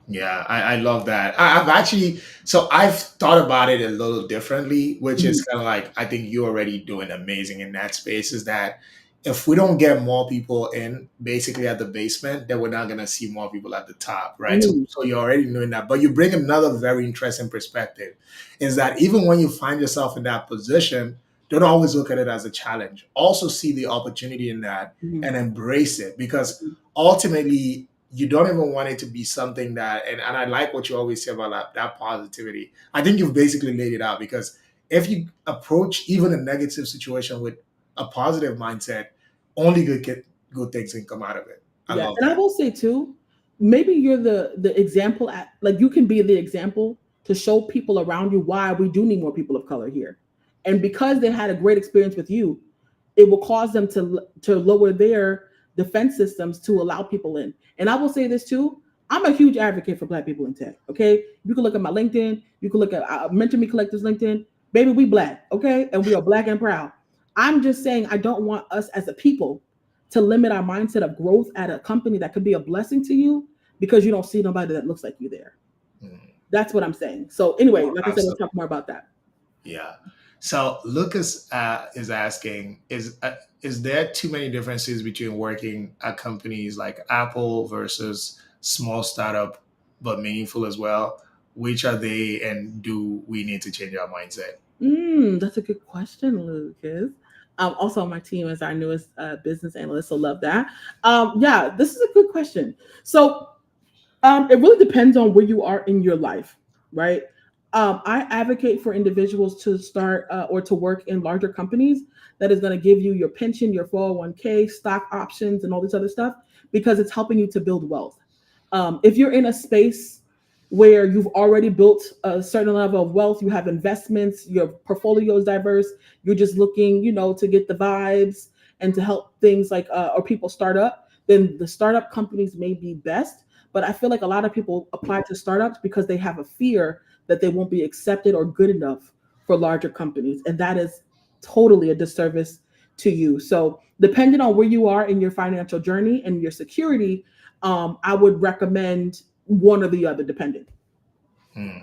Yeah, I love that. I've actually, so I've thought about it a little differently, which is Mhm. kind of like, I think you're already doing amazing in that space. Is that if we don't get more people in basically at the basement, then we're not going to see more people at the top, right? So, Mhm. so you're already doing that. But you bring another very interesting perspective is that even when you find yourself in that position, don't always look at it as a challenge. Also see the opportunity in that Mhm. and embrace it because ultimately, you don't even want it to be something that and I like what you always say about that positivity. I think you've basically laid it out because if you approach even a negative situation with a positive mindset, only good things can come out of it. I Yeah, love and I that. will say too, maybe you're the example like you can be the example to show people around you why we do need more people of color here. And because they had a great experience with you, it will cause them to lower their defense systems to allow people in. And I will say this too. I'm a huge advocate for Black people in tech. Okay, you can look at my LinkedIn. You can look at Mentor Me Collective's LinkedIn. Baby, we Black. Okay, and we are Black and proud. I'm just saying I don't want us as a people to limit our mindset of growth at a company that could be a blessing to you because you don't see nobody that looks like you there. Mm. That's what I'm saying. So anyway, Oh, like I said, we'll absolutely. talk more about that. Yeah. So Lucas is asking, is there too many differences between working at companies like Apple versus small startup, but meaningful as well? Which are they, and do we need to change our mindset? That's a good question, Lucas. Also, on my team is our newest business analyst, so love that. Yeah, this is a good question. So, it really depends on where you are in your life, right? I advocate for individuals to start or to work in larger companies that is going to give you your pension, your 401k, stock options, and all this other stuff because it's helping you to build wealth. If you're in a space where you've already built a certain level of wealth, you have investments, your portfolio is diverse, you're just looking, to get the vibes and to help things like or people start up, then the startup companies may be best. But I feel like a lot of people apply to startups because they have a fear that they won't be accepted or good enough for larger companies. And that is totally a disservice to you. So, depending on where you are in your financial journey and your security, I would recommend one or the other, depending. Hmm.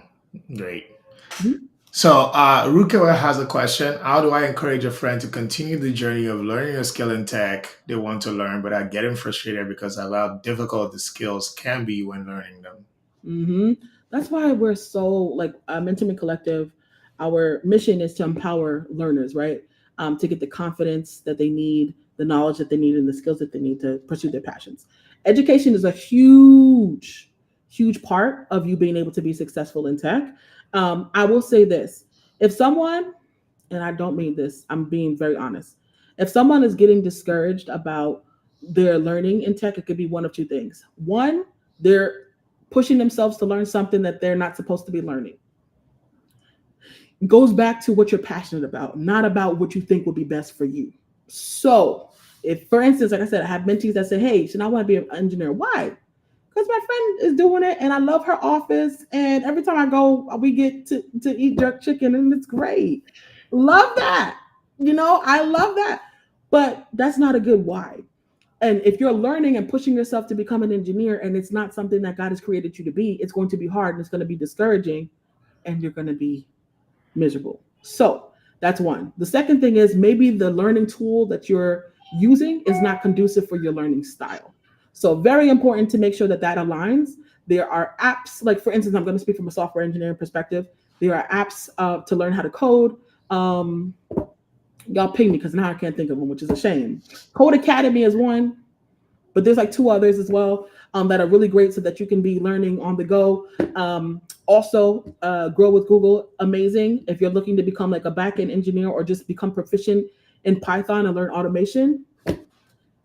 Great. Mhm. So, Rukawa has a question. How do I encourage a friend to continue the journey of learning a skill in tech they want to learn, but are getting frustrated because of how difficult the skills can be when learning them? hmm That's why we're so like Mentoring Collective. Our mission is to empower learners, right? To get the confidence that they need, the knowledge that they need, and the skills that they need to pursue their passions. Education is a huge, huge part of you being able to be successful in tech. I will say this: if someone, and I don't mean this, I'm being very honest. If someone is getting discouraged about their learning in tech, it could be one of two things. One, they're pushing themselves to learn something that they're not supposed to be learning. It goes back to what you're passionate about, not about what you think would be best for you. So, if, for instance, like I said, I have mentees that say, "Hey, should I want to be an engineer?" Why? Because my friend is doing it, and I love her office, and every time I go, we get to eat jerk chicken, and it's great. Love that. I love that. But that's not a good why. And if you're learning and pushing yourself to become an engineer and it's not something that God has created you to be, it's going to be hard and it's going to be discouraging and you're going to be miserable. So that's one. The second thing is maybe the learning tool that you're using is not conducive for your learning style. So very important to make sure that that aligns. There are apps, like for instance, I'm going to speak from a software engineering perspective. There are apps to learn how to code. Y'all ping me because now I can't think of them, which is a shame. Code Academy is one, but there's like two others as well that are really great so that you can be learning on the go. Also, Grow with Google, amazing. If you're looking to become like a backend engineer or just become proficient in Python and learn automation,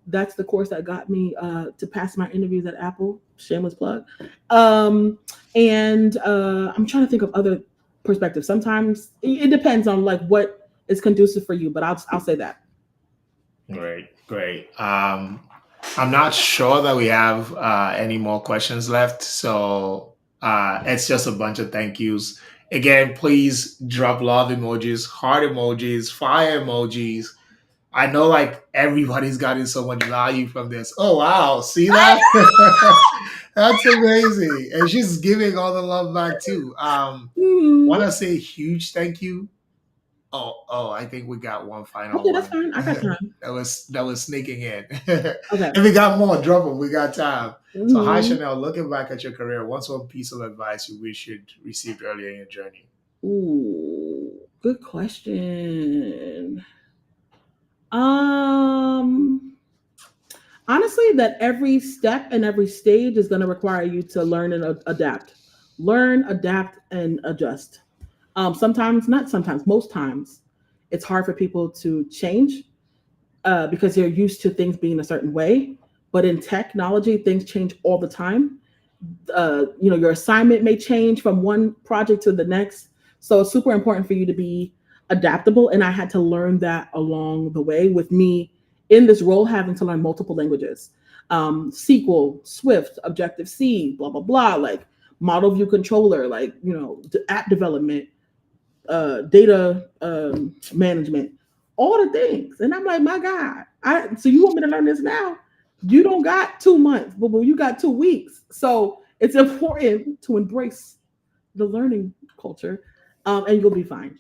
that's the course that got me to pass my interviews at Apple. Shameless plug. And I'm trying to think of other perspectives. Sometimes it depends on like what is conducive for you, but I'll say that. Great, great. I'm not sure that we have any more questions left, so it's just a bunch of thank yous. Again, please drop love emojis, heart emojis, fire emojis. I know like everybody's gotten so much value from this. Oh wow, see that? That's amazing. And she's giving all the love back too. Mhm. Wanna say a huge thank you. Oh, I think we got one final Okay, that's one fine. I got time. that was sneaking in. Okay. If we got more, drop them. We got time. So hi hmm Chanel, looking back at your career, what's one piece of advice you wish you'd received earlier in your journey? Ooh, good question. Um, Honestly, that every step and every stage is going to require you to learn and adapt. Learn, adapt, and adjust. Sometimes, not sometimes, most times, it's hard for people to change because they're used to things being a certain way. But in technology, things change all the time. Your assignment may change from one project to the next. So it's super important for you to be adaptable, and I had to learn that along the way with me in this role having to learn multiple languages, SQL, Swift, Objective C, blah blah blah, like model view controller, like app development, data management, all the things. And I'm like, my God, so you want me to learn this now? You don't got 2 months, but you got 2 weeks. So it's important to embrace the learning culture, and you'll be fine.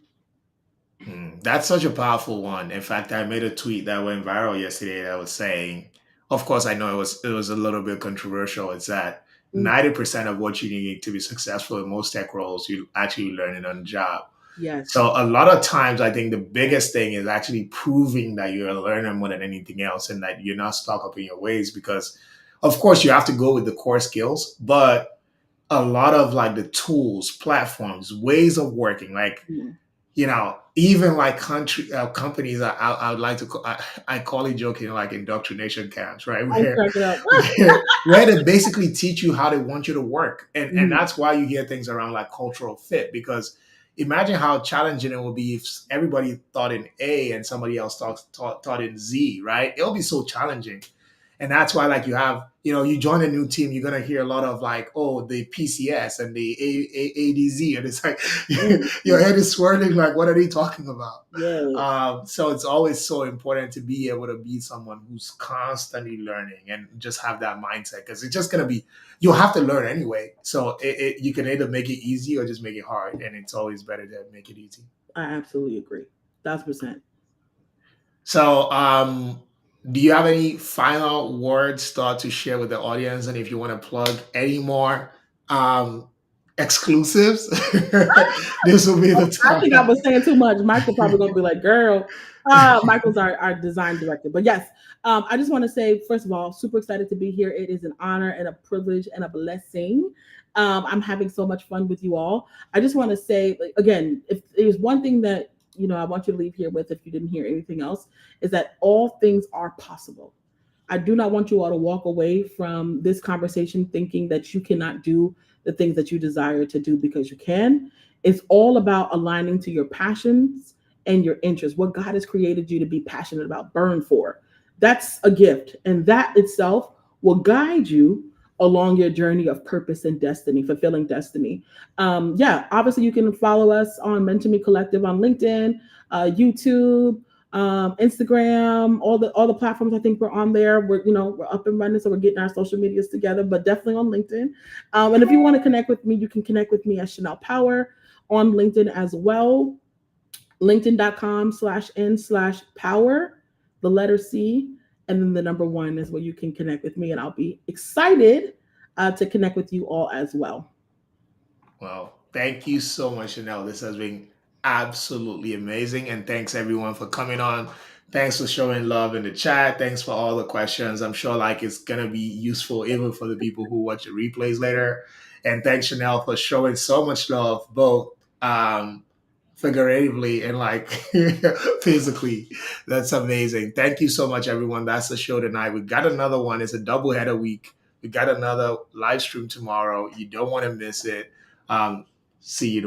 That's such a powerful one. In fact, I made a tweet that went viral yesterday that was saying, of course, I know it was a little bit controversial. It's that Mm, 90% of what you need to be successful in most tech roles, you actually learn it on the job. yes. So a lot of times, I think the biggest thing is actually proving that you're a learner more than anything else, and that you're not stuck up in your ways. Because, of course, you have to go with the core skills, but a lot of like the tools, platforms, ways of working, like Mm. even like companies, I would like to I call it joking like indoctrination camps, right? I'm cracking up. Where they basically teach you how they want you to work, and Mm, that's why you hear things around like cultural fit. Because imagine how challenging it would be if everybody thought in A and somebody else thought in Z, right? It'll be so challenging. And that's why, like, you join a new team, you're gonna hear a lot of like, oh, the PCS and the ADZ, and it's like mm, your head is swirling. Like, what are they talking about? yes, So it's always so important to be able to be someone who's constantly learning and just have that mindset, because it's just gonna be you'll have to learn anyway. So you can either make it easy or just make it hard, and it's always better to make it easy. I absolutely agree. 1,000%. So, do you have any final words thought to share with the audience? And if you want to plug any more um, exclusives, this will be the I think I time. was saying too much. Michael probably gonna be like, "Girl." Michael's our design director. But yes, I just want to say, first of all, super excited to be here. It is an honor and a privilege and a blessing. I'm having so much fun with you all. I just want to say, like, again, if there's one thing that I want you to leave here with, if you didn't hear anything else, is that all things are possible. I do not want you all to walk away from this conversation thinking that you cannot do the things that you desire to do, because you can. It's all about aligning to your passions and your interests, what God has created you to be passionate about, burn for. That's a gift. And that itself will guide you along your journey of purpose and destiny, fulfilling destiny. Yeah, obviously you can follow us on Mentor Me Collective on LinkedIn, YouTube, Instagram, all the platforms. I think we're on there. We're up and running, so we're getting our social medias together. But definitely on LinkedIn. And if you want to connect with me, you can connect with me at Chanel Power on LinkedIn as well. LinkedIn.com/n/power, the letter C, and then the number one is where you can connect with me, and I'll be excited to connect with you all as well. Well, thank you so much, Chanel. This has been absolutely amazing. And thanks everyone for coming on. Thanks for showing love in the chat. Thanks for all the questions. I'm sure like it's gonna be useful even for the people who watch the replays later. And thanks, Chanel, for showing so much love, both figuratively and like physically. That's amazing. Thank you so much, everyone. That's the show tonight. We got another one. It's a double header week. We got another live stream tomorrow. You don't want to miss it. Um, See you tomorrow.